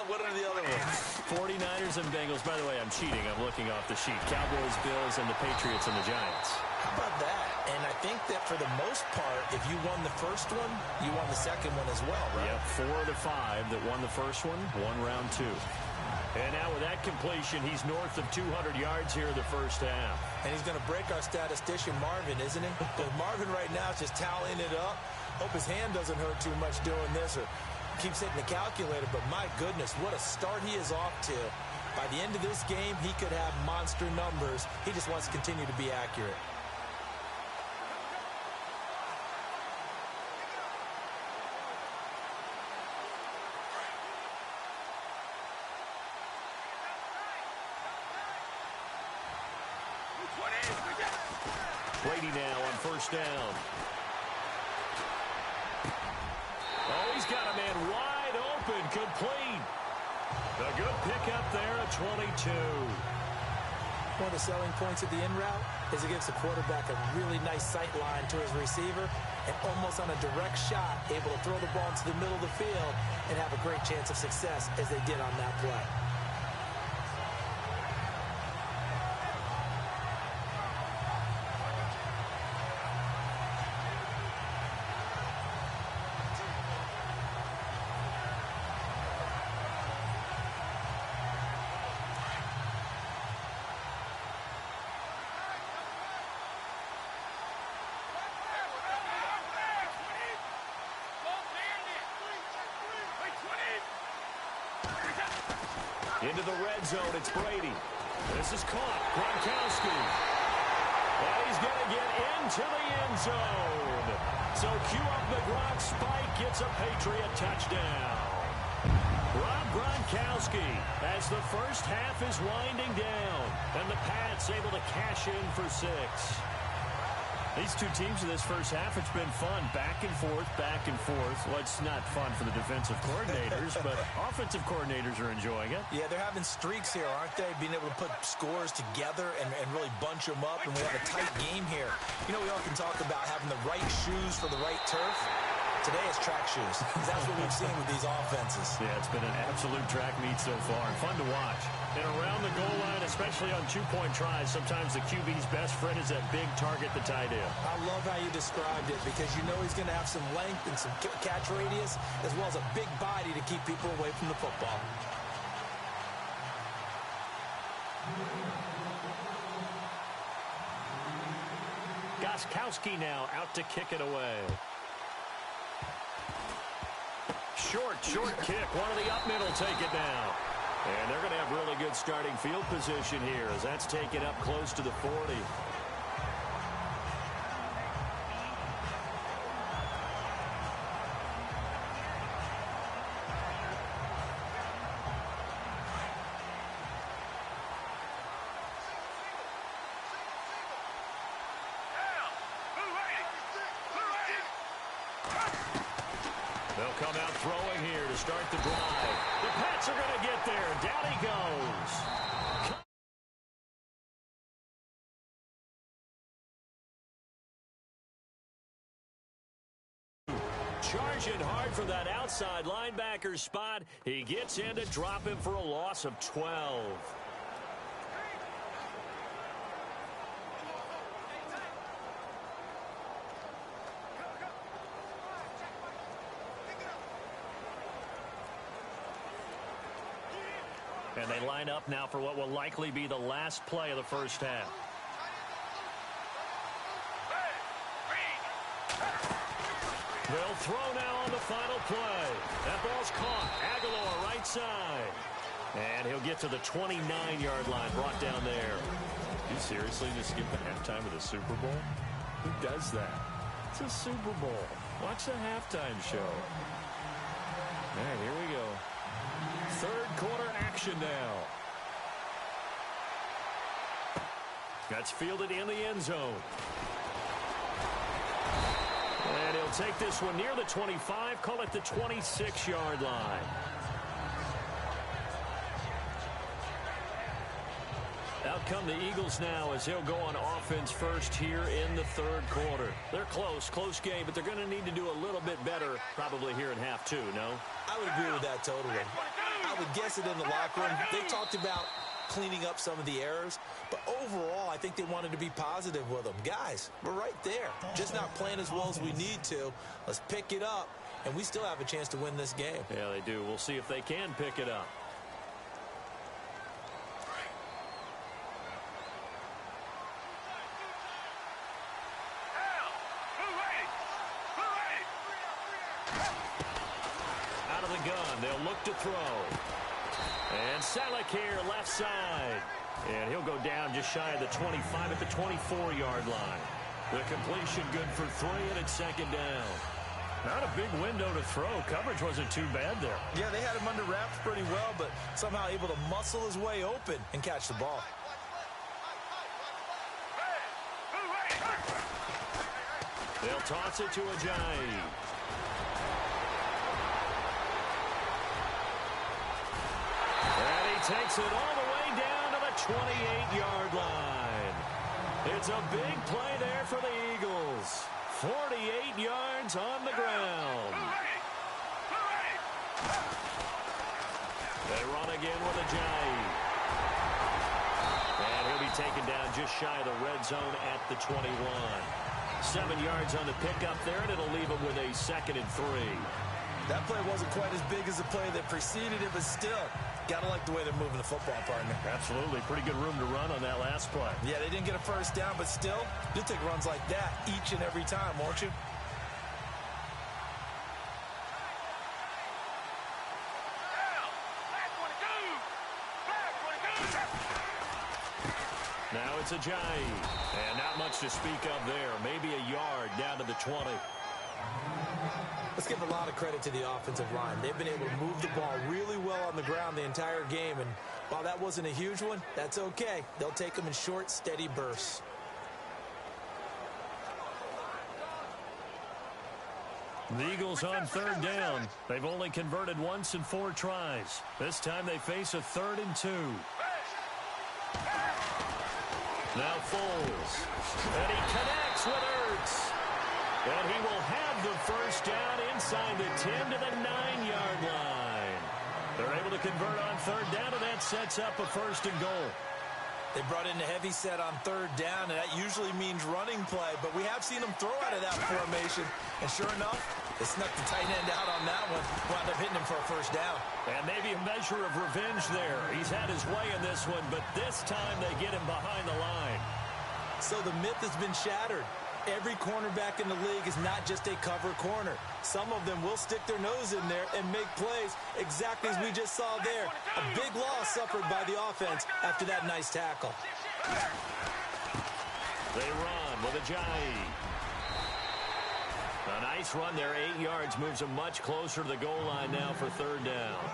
What are the other ones? 49ers and Bengals. By the way, I'm cheating. I'm looking off the sheet. Cowboys, Bills, and the Patriots and the Giants. How about that? And I think that for the most part, if you won the first one, you won the second one as well, right? Yep, 4 of the 5 that won the first one won round 2. And now with that completion, he's north of 200 yards here in the first half. And he's going to break our statistician, Marvin, isn't he? Because Marvin right now is just tallying it up. Hope his hand doesn't hurt too much doing this or keeps hitting the calculator. But my goodness, what a start he is off to. By the end of this game, he could have monster numbers. He just wants to continue to be accurate. Brady now on 1st down. Oh, he's got a man wide open, complete. A good pickup there at 22. One of the selling points of the in route is it gives the quarterback a really nice sight line to his receiver and almost on a direct shot able to throw the ball into the middle of the field and have a great chance of success as they did on that play. Into the red zone, it's Brady. This is caught. Gronkowski. And he's going to get into the end zone. So cue up the Gronk spike, gets a Patriot touchdown. Rob Gronkowski as the first half is winding down. And the Pats able to cash in for 6. These two teams in this first half, it's been fun. Back and forth, back and forth. Well, it's not fun for the defensive coordinators, but offensive coordinators are enjoying it. Yeah, they're having streaks here, aren't they? Being able to put scores together and really bunch them up, and we have a tight game here. You know, we often talk about having the right shoes for the right turf. Today it's track shoes. That's what we've seen with these offenses. Yeah, it's been an absolute track meet so far. Fun to watch. And around the goal line, especially on 2-point tries, sometimes the QB's best friend is that big target, the tight end. I love how you described it because you know he's going to have some length and some catch radius as well as a big body to keep people away from the football. Gronkowski now out to kick it away. Short kick. One of the up middle take it down. And they're going to have really good starting field position here as that's taken up close to the 40. They'll come out throwing here to start the drive. The Pats are going to get there. Down he goes. Charging hard for that outside linebacker spot. He gets in to drop him for a loss of 12. And they line up now for what will likely be the last play of the first half. They'll throw now on the final play. That ball's caught. Aguilar right side. And he'll get to the 29-yard line, brought down there. You seriously just skip the halftime of the Super Bowl? Who does that? It's a Super Bowl. Watch the halftime show. All right, here we go. Third quarter action now. That's fielded in the end zone. And he'll take this one near the 25, call it the 26-yard line. Out come the Eagles now as he'll go on offense first here in the third quarter. They're close game, but they're going to need to do a little bit better probably here in half two, no? I would agree with that totally. I would guess it in the locker room. They talked about cleaning up some of the errors, but overall, I think they wanted to be positive with them. Guys, we're right there. Just not playing as well as we need to. Let's pick it up, and we still have a chance to win this game. Yeah, they do. We'll see if they can pick it up. Out of the gun, they'll look to throw. And Selleck here, left side. And he'll go down just shy of the 25 at the 24-yard line. The completion good for 3, and it's second down. Not a big window to throw. Coverage wasn't too bad there. Yeah, they had him under wraps pretty well, but somehow able to muscle his way open and catch the ball. They'll toss it to Ajayi. And he takes it all the way down to the 28-yard line. It's a big play there for the Eagles. 48 yards on the ground. They run again with Ajayi. And he'll be taken down just shy of the red zone at the 21. 7 yards on the pickup there, and it'll leave him with a 2nd and 3. That play wasn't quite as big as the play that preceded it, but still, gotta like the way they're moving the football, partner. Absolutely. Pretty good room to run on that last play. Yeah, they didn't get a first down, but still, you'll take runs like that each and every time, won't you? Now it's Ajayi. And not much to speak of there. Maybe a yard down to the 20. Let's give a lot of credit to the offensive line. They've been able to move the ball really well on the ground the entire game. And while that wasn't a huge one, that's okay. They'll take them in short, steady bursts. The Eagles on third down. They've only converted once in 4 tries. This time they face a 3rd and 2. Now Foles. And he connects with Ertz. And he will have the first down inside the 10 to the 9-yard line. They're able to convert on third down, and that sets up a 1st and goal. They brought in a heavy set on third down, and that usually means running play, but we have seen them throw out of that formation. And sure enough, they snuck the tight end out on that one, wound up hitting him for a 1st down. And maybe a measure of revenge there. He's had his way in this one, but this time they get him behind the line. So the myth has been shattered. Every cornerback in the league is not just a cover corner. Some of them will stick their nose in there and make plays exactly as we just saw there. A big loss suffered by the offense after that nice tackle. They run with Ajayi. A nice run there, 8 yards, moves them much closer to the goal line now for 3rd down.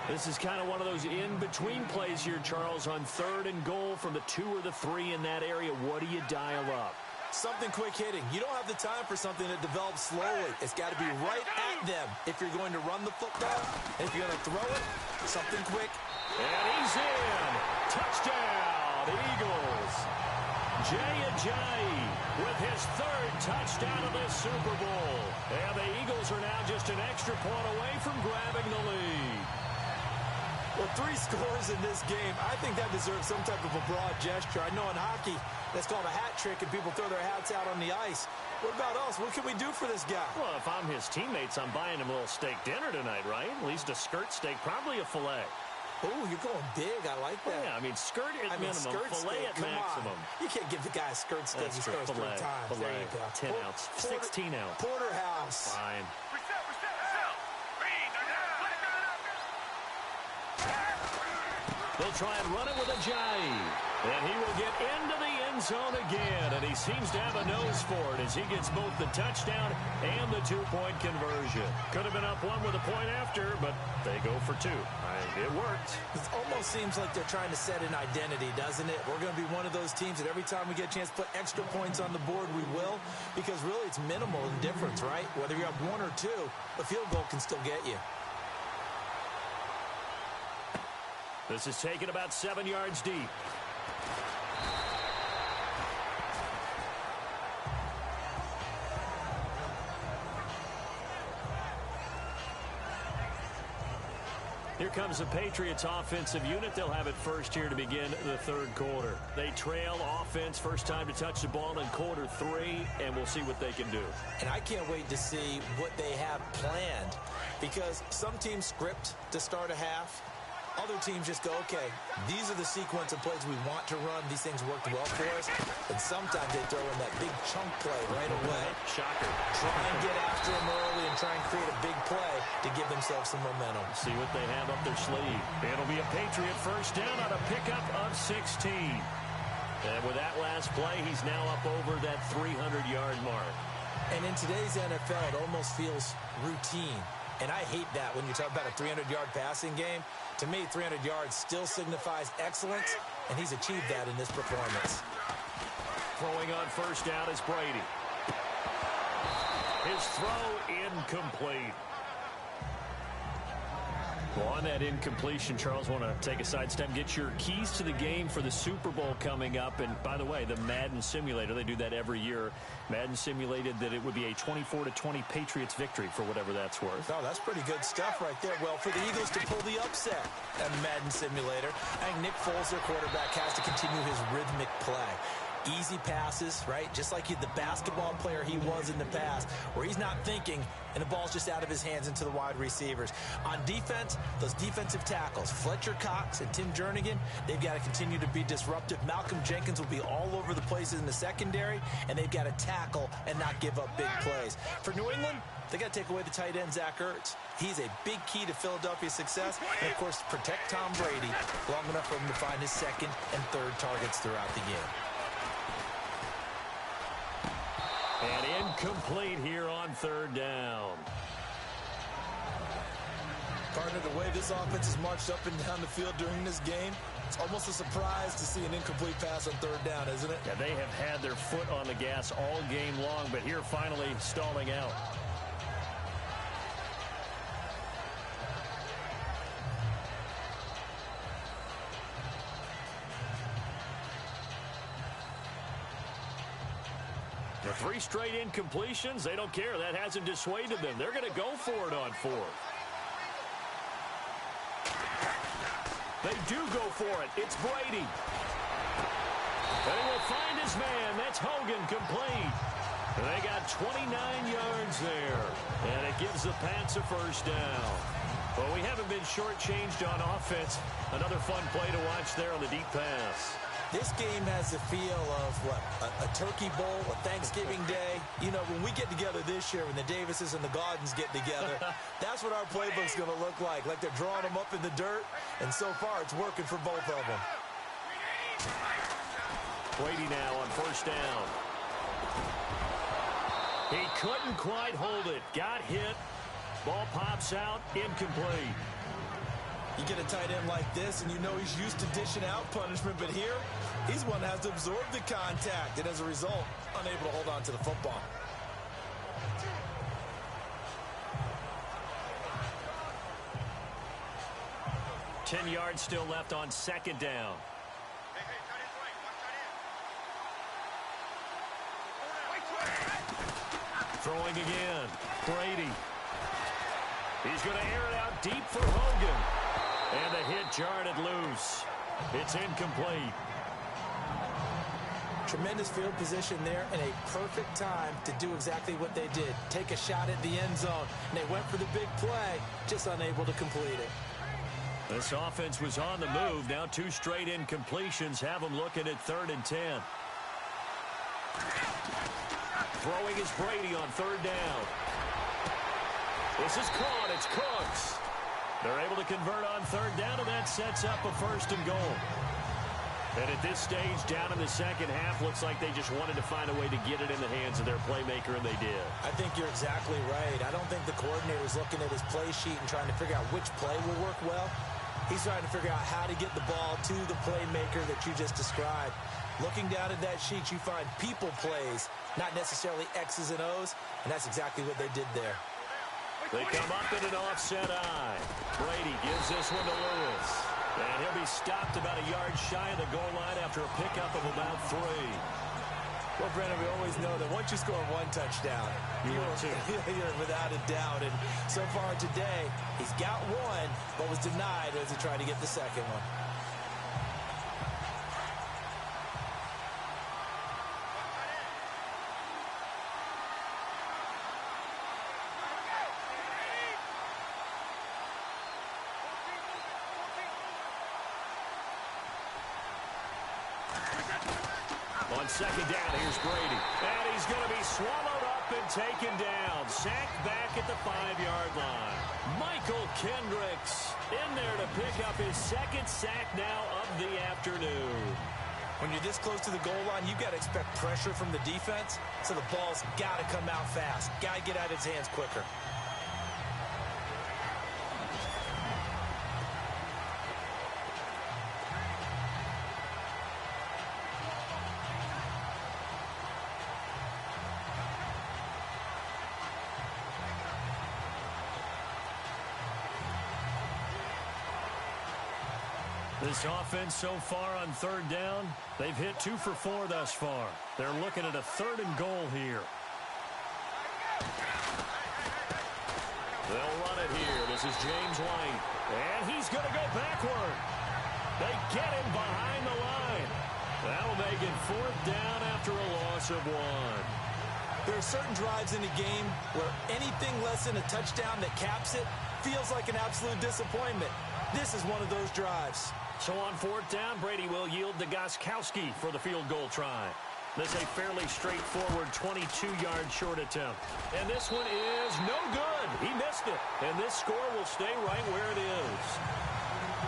This is kind of one of those in-between plays here, Charles, on 3rd and goal from the 2 or the 3 in that area. What do you dial up? Something quick hitting. You don't have the time for something that develops slowly. It's got to be right at them if you're going to run the football. And if you're going to throw it, something quick. And he's in. Touchdown, Eagles. Jay Ajayi with his 3rd touchdown of this Super Bowl. And the Eagles are now just an extra point away from grabbing the lead. Well, 3 scores in this game. I think that deserves some type of a broad gesture. I know in hockey, that's called a hat trick, and people throw their hats out on the ice. What about us? What can we do for this guy? Well, if I'm his teammates, I'm buying him a little steak dinner tonight, right? At least a skirt steak, probably a filet. Oh, you're going big. I like that. Yeah, I mean, skirt at minimum, fillet at maximum. You can't give the guy a skirt steak. He scores 3 times. There you go. 10 ounce, 16 ounce. Porterhouse. Fine. They'll try and run it with a jive. And he will get into the end zone again. And he seems to have a nose for it as he gets both the touchdown and the 2-point conversion. Could have been up 1 with a point after, but they go for 2. It worked. It almost seems like they're trying to set an identity, doesn't it? We're going to be one of those teams that every time we get a chance to put extra points on the board, we will. Because really it's minimal in difference, right? Whether you're up 1 or 2, a field goal can still get you. This is taken about 7 yards deep. Here comes the Patriots offensive unit. They'll have it first here to begin the 3rd quarter. They trail offense, first time to touch the ball in quarter 3, and we'll see what they can do. And I can't wait to see what they have planned, because some teams script to start a half. Other teams just go, okay, these are the sequence of plays we want to run. These things worked well for us. And sometimes they throw in that big chunk play right away. Shocker. Try and get after them early and try and create a big play to give themselves some momentum. See what they have up their sleeve. It'll be a Patriot first down on a pickup of 16. And with that last play, he's now up over that 300-yard mark. And in today's NFL, it almost feels routine. And I hate that when you talk about a 300-yard passing game. To me, 300 yards still signifies excellence, and he's achieved that in this performance. Throwing on first down is Brady. His throw incomplete. Well, on that incompletion, Charles, want to take a sidestep, get your keys to the game for the Super Bowl coming up. And by the way, the Madden simulator, they do that every year. Madden simulated that it would be a 24-20 Patriots victory for whatever that's worth. Oh, that's pretty good stuff right there. Well, for the Eagles to pull the upset at Madden simulator, I think Nick Foles, their quarterback, has to continue his rhythmic play. Easy passes, right? Just like the basketball player he was in the past, where he's not thinking and the ball's just out of his hands into the wide receivers. On defense, those defensive tackles, Fletcher Cox and Tim Jernigan, they've got to continue to be disruptive. Malcolm Jenkins will be all over the places in the secondary, and they've got to tackle and not give up big plays. For New England, they got to take away the tight end, Zach Ertz. He's a big key to Philadelphia's success. And, of course, protect Tom Brady long enough for him to find his 2nd and 3rd targets throughout the game. And incomplete here on 3rd down. Partner, the way this offense has marched up and down the field during this game, it's almost a surprise to see an incomplete pass on 3rd down, isn't it? Yeah, they have had their foot on the gas all game long, but here finally stalling out. The 3 straight incompletions, they don't care. That hasn't dissuaded them. They're going to go for it on 4th. They do go for it. It's Brady. And he will find his man. That's Hogan, complete. And they got 29 yards there. And it gives the Pats a first down. Well, we haven't been shortchanged on offense. Another fun play to watch there on the deep pass. This game has the feel of, what, a turkey bowl, a Thanksgiving day. You know, when we get together this year, when the Davises and the Gaudens get together, that's what our playbook's going to look like they're drawing them up in the dirt, and so far it's working for both of them. Brady now on first down. He couldn't quite hold it. Got hit. Ball pops out. Incomplete. You get a tight end like this, and you know he's used to dishing out punishment, but here, he's one that has to absorb the contact, and as a result, unable to hold on to the football. Ten yards still left on 2nd down. Throwing again. Brady. He's going to air it out deep for Hogan. And the hit jarred it loose. It's incomplete. Tremendous field position there and a perfect time to do exactly what they did. Take a shot at the end zone. And they went for the big play, just unable to complete it. This offense was on the move. Now 2 straight incompletions have them looking at 3rd and 10. Throwing is Brady on 3rd down. This is caught. It's Cooks. They're able to convert on 3rd down, and that sets up a 1st and goal. And at this stage, down in the second half, looks like they just wanted to find a way to get it in the hands of their playmaker, and they did. I think you're exactly right. I don't think the coordinator's looking at his play sheet and trying to figure out which play will work well. He's trying to figure out how to get the ball to the playmaker that you just described. Looking down at that sheet, you find people plays, not necessarily X's and O's, and that's exactly what they did there. They come up in an offset eye. Brady gives this one to Lewis. And he'll be stopped about a yard shy of the goal line after a pickup of about 3. Well, Brandon, we always know that once you score 1 touchdown, you're without a doubt. And so far today, he's got 1, but was denied as he tried to get the second one. On 2nd down, here's Brady. And he's going to be swallowed up and taken down. Sacked back at the 5-yard line. Michael Kendricks in there to pick up his 2nd sack now of the afternoon. When you're this close to the goal line, you've got to expect pressure from the defense, so the ball's got to come out fast. Got to get out of his hands quicker. This offense so far on 3rd down, they've hit 2 for 4 thus far. They're looking at a 3rd and goal here. They'll run it here. This is James White. And he's going to go backward. They get him behind the line. That'll make it 4th down after a loss of 1. There are certain drives in the game where anything less than a touchdown that caps it feels like an absolute disappointment. This is one of those drives. So on 4th down, Brady will yield to Gostkowski for the field goal try. This is a fairly straightforward 22-yard short attempt. And this one is no good. He missed it. And this score will stay right where it is.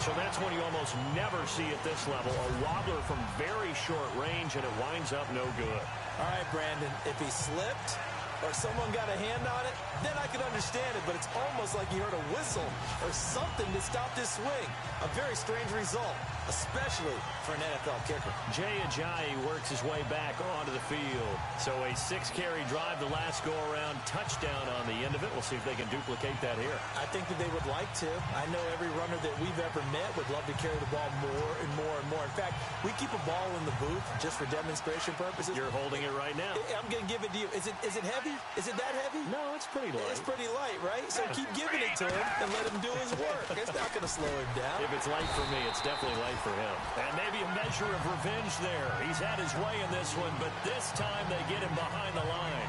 So that's one you almost never see at this level. A wobbler from very short range, and it winds up no good. All right, Brandon, if he slipped or someone got a hand on it, then I could understand it, but it's almost like you heard a whistle or something to stop this swing. A very strange result, especially for an NFL kicker. Jay Ajayi works his way back onto the field. So a 6-carry drive the last go-around, touchdown on the end of it. We'll see if they can duplicate that here. I think that they would like to. I know every runner that we've ever met would love to carry the ball more and more and more. In fact, we keep a ball in the booth just for demonstration purposes. You're holding it right now. I'm going to give it to you. Is it heavy? Is it that heavy? No, it's pretty light. It's pretty light, right? So keep giving it to him and let him do his work. It's not going to slow him down. If it's light for me, it's definitely light for him. And maybe a measure of revenge there. He's had his way in this one, but this time they get him behind the line.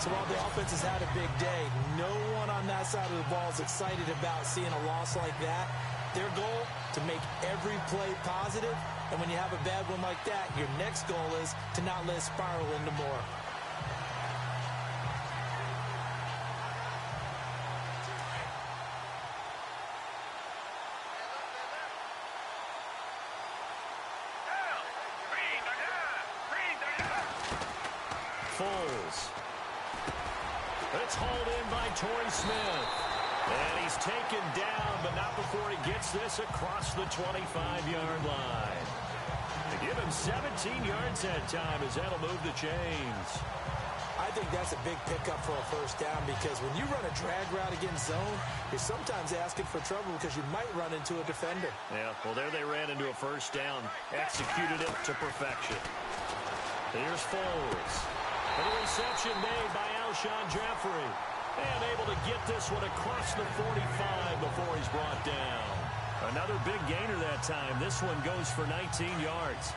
So while the offense has had a big day, no one on that side of the ball is excited about seeing a loss like that. Their goal, to make every play positive. And when you have a bad one like that, your next goal is to not let it spiral into more. Foles. It's hauled in by Torrey Smith. And he's taken down, but not before he gets this across the 25-yard line. To give him 17 yards that time as that'll move the chains. I think that's a big pickup for a 1st down because when you run a drag route against zone, you're sometimes asking for trouble because you might run into a defender. Yeah, well, there they ran into a 1st down. Executed it to perfection. Here's Foles. And a reception made by Alshon Jeffrey. And able to get this one across the 45 before he's brought down. Another big gainer that time. This one goes for 19 yards.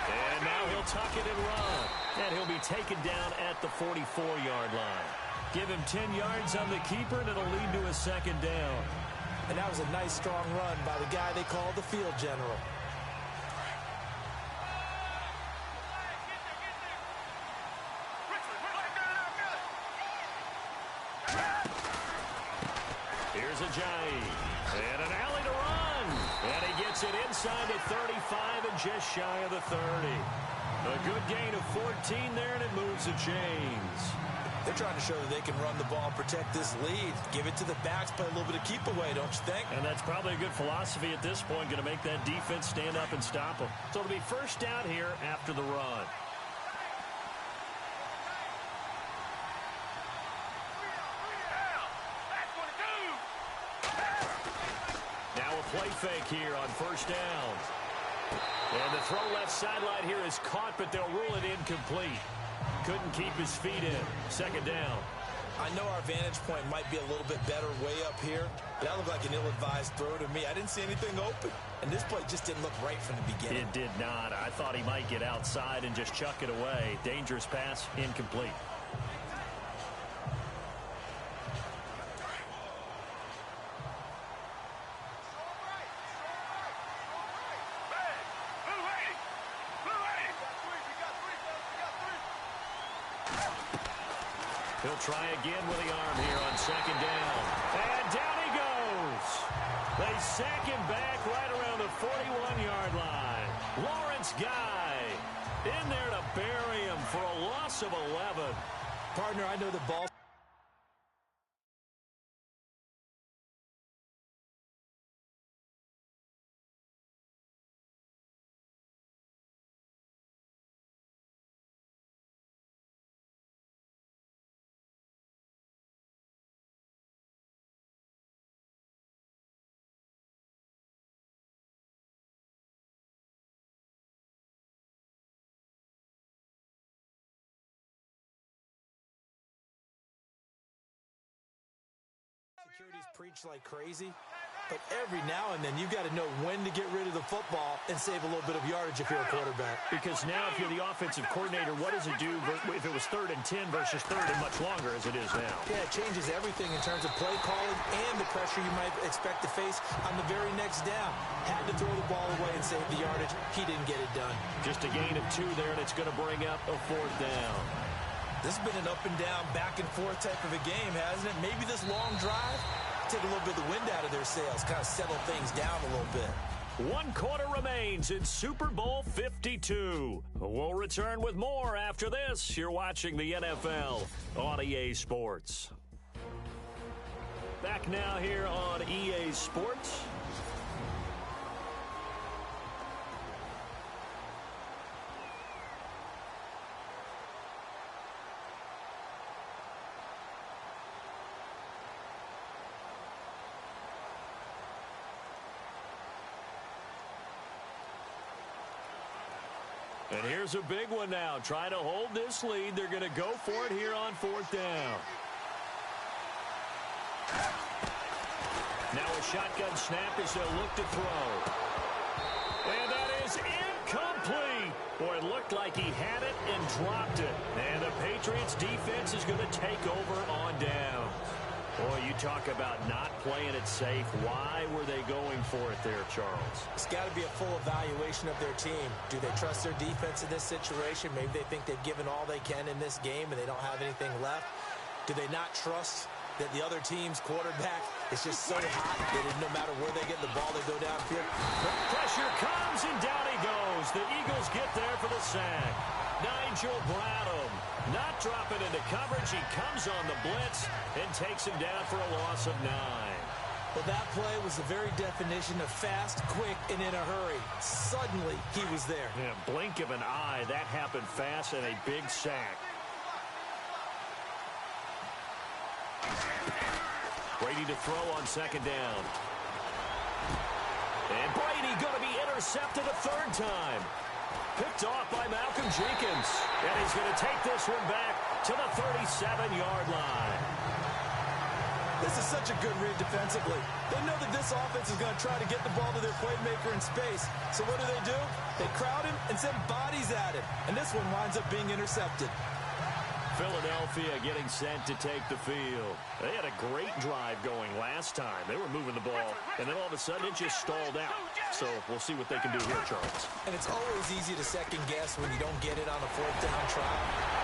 And now he'll will tuck it and run. And he'll be taken down at the 44-yard line. Give him 10 yards on the keeper, and it'll lead to a second down. And that was a nice, strong run by the guy they call the field general. Here's Ajayi. And an alley to run. And he gets it inside the 35 and just shy of the 30. A good gain of 14 there, and it moves the chains. They're trying to show that they can run the ball and protect this lead. Give it to the backs, play a little bit of keep away, don't you think? And that's probably a good philosophy at this point, going to make that defense stand up and stop them. So it'll be first down here after the run. Now a play fake here on first down. And the throw left sideline here is caught, but they'll rule it incomplete. Couldn't keep his feet in. Second down. I know our vantage point might be a little bit better way up here, but that looked like an ill-advised throw to me. I didn't see anything open, and this play just didn't look right from the beginning. It did not. I thought he might get outside and just chuck it away. Dangerous pass, incomplete. He'll try again with the arm here on second down. And down he goes. They sack him back right around the 41-yard line. Lawrence Guy in there to bury him for a loss of 11. Partner, I know the ball. Securities preach like crazy, but every now and then you got to know when to get rid of the football and save a little bit of yardage if you're a quarterback. Because now if you're the offensive coordinator, what does it do if it was 3rd and 10 versus 3rd and much longer as it is now? Yeah, it changes everything in terms of play calling and the pressure you might expect to face on the very next down. Had to throw the ball away and save the yardage. He didn't get it done. Just a gain of 2 there, and it's going to bring up a 4th down. This has been an up and down, back and forth type of a game, hasn't it? Maybe this long drive take a little bit of the wind out of their sails, kind of settle things down a little bit. 1 quarter remains in Super Bowl 52. We'll return with more after this. You're watching the NFL on EA Sports. Back now here on EA Sports. And here's a big one now. Trying to hold this lead. They're going to go for it here on 4th down. Now a shotgun snap as they'll look to throw. And that is incomplete. Boy, it looked like he had it and dropped it. And the Patriots defense is going to take over on down. Boy, you talk about not playing it safe. Why were they going for it there, Charles? It's got to be a full evaluation of their team. Do they trust their defense in this situation? Maybe they think they've given all they can in this game and they don't have anything left. Do they not trust that the other team's quarterback is just so hot that no matter where they get the ball, they go downfield? Pressure comes, and down he goes. The Eagles get there for the sack. Nigel Bradham not dropping into coverage. He comes on the blitz and takes him down for a loss of 9. Well, that play was the very definition of fast, quick, and in a hurry. Suddenly, he was there. Yeah, blink of an eye. That happened fast and a big sack. Brady to throw on second down. And Brady going to be intercepted a 3rd time. Picked off by Malcolm Jenkins. And he's going to take this one back to the 37-yard line. This is such a good read defensively. They know that this offense is going to try to get the ball to their playmaker in space. So what do? They crowd him and send bodies at him. And this one winds up being intercepted. Philadelphia getting set to take the field. They had a great drive going last time. They were moving the ball, and then all of a sudden it just stalled out. So we'll see what they can do here, Charles. And it's always easy to second guess when you don't get it on a fourth down try.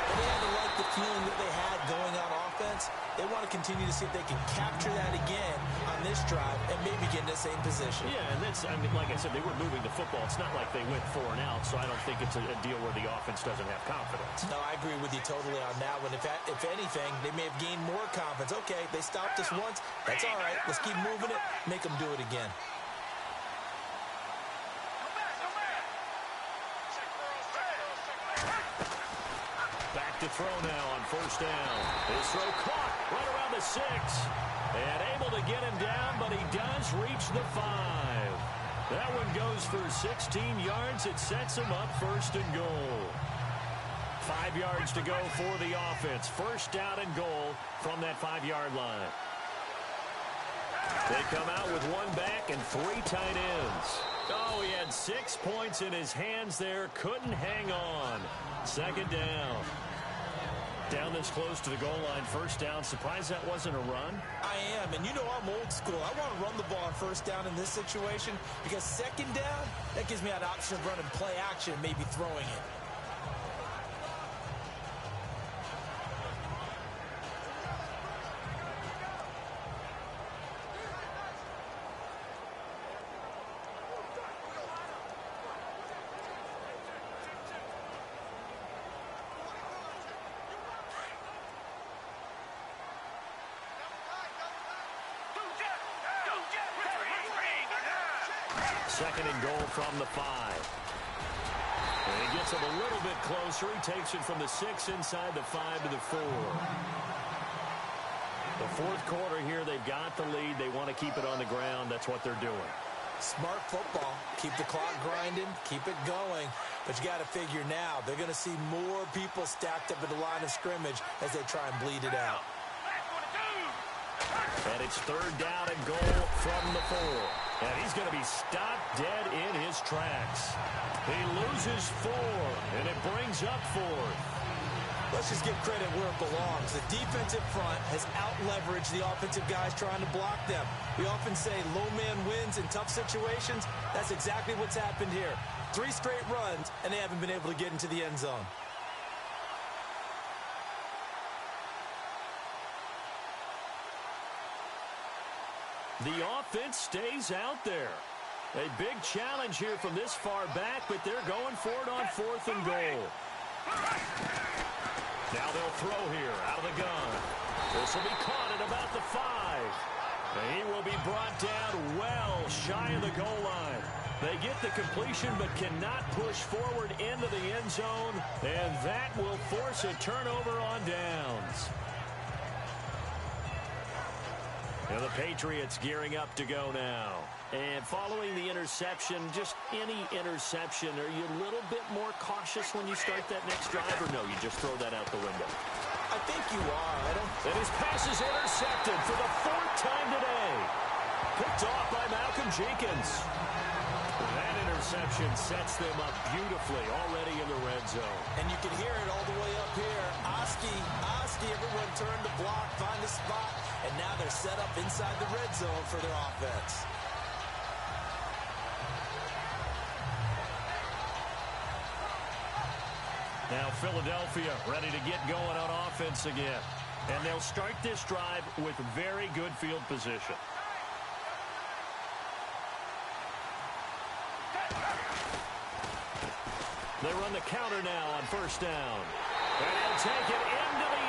But they had to like the feeling that they had going on offense. They want to continue to see if they can capture that again on this drive and maybe get in the same position. Yeah, and that's, I mean, like I said, they were moving the football. It's not like they went 4 and out, so I don't think it's a deal where the offense doesn't have confidence. No, I agree with you totally on that one. If anything, they may have gained more confidence. Okay, they stopped us once. That's all right. Let's keep moving it. Make them do it again. Back to throw now on first down. His throw caught right around the 6. And able to get him down, but he does reach the 5. That one goes for 16 yards. It sets him up first and goal. 5 yards to go for the offense. First down and goal from that 5-yard line. They come out with 1 back and 3 tight ends. Oh, he had 6 points in his hands there. Couldn't hang on. Second down. Down this close to the goal line. First down. Surprised that wasn't a run? I am, and you know I'm old school. I want to run the ball on first down in this situation because second down, that gives me an option of running play action, maybe throwing it. Second and goal from the 5. And he gets him a little bit closer. He takes it from the 6 inside the 5 to the 4. The fourth quarter here, they've got the lead. They want to keep it on the ground. That's what they're doing. Smart football. Keep the clock grinding. Keep it going. But you got to figure now, they're going to see more people stacked up at the line of scrimmage as they try and bleed it out. And it's third down and goal from the 4. And he's going to be stopped dead in his tracks. He loses 4, and it brings up 4th. Let's just give credit where it belongs. The defensive front has out-leveraged the offensive guys trying to block them. We often say low man wins in tough situations. That's exactly what's happened here. 3 straight runs, and they haven't been able to get into the end zone. The offense stays out there. A big challenge here from this far back, but they're going for it on 4th and goal. Now they'll throw here out of the gun. This will be caught at about the 5. And he will be brought down well shy of the goal line. They get the completion but cannot push forward into the end zone, and that will force a turnover on downs. And the Patriots gearing up to go now. And following the interception, just any interception, are you a little bit more cautious when you start that next drive, or no, you just throw that out the window? I think you are. And his pass is intercepted for the 4th time today. Picked off by Malcolm Jenkins. That interception sets them up beautifully already in the red zone. And you can hear it all the way up here. Oski, everyone turned the block, find a spot, and now they're set up inside the red zone for their offense. Now Philadelphia ready to get going on offense again. And they'll start this drive with very good field position. They run the counter now on first down. And he'll take it into the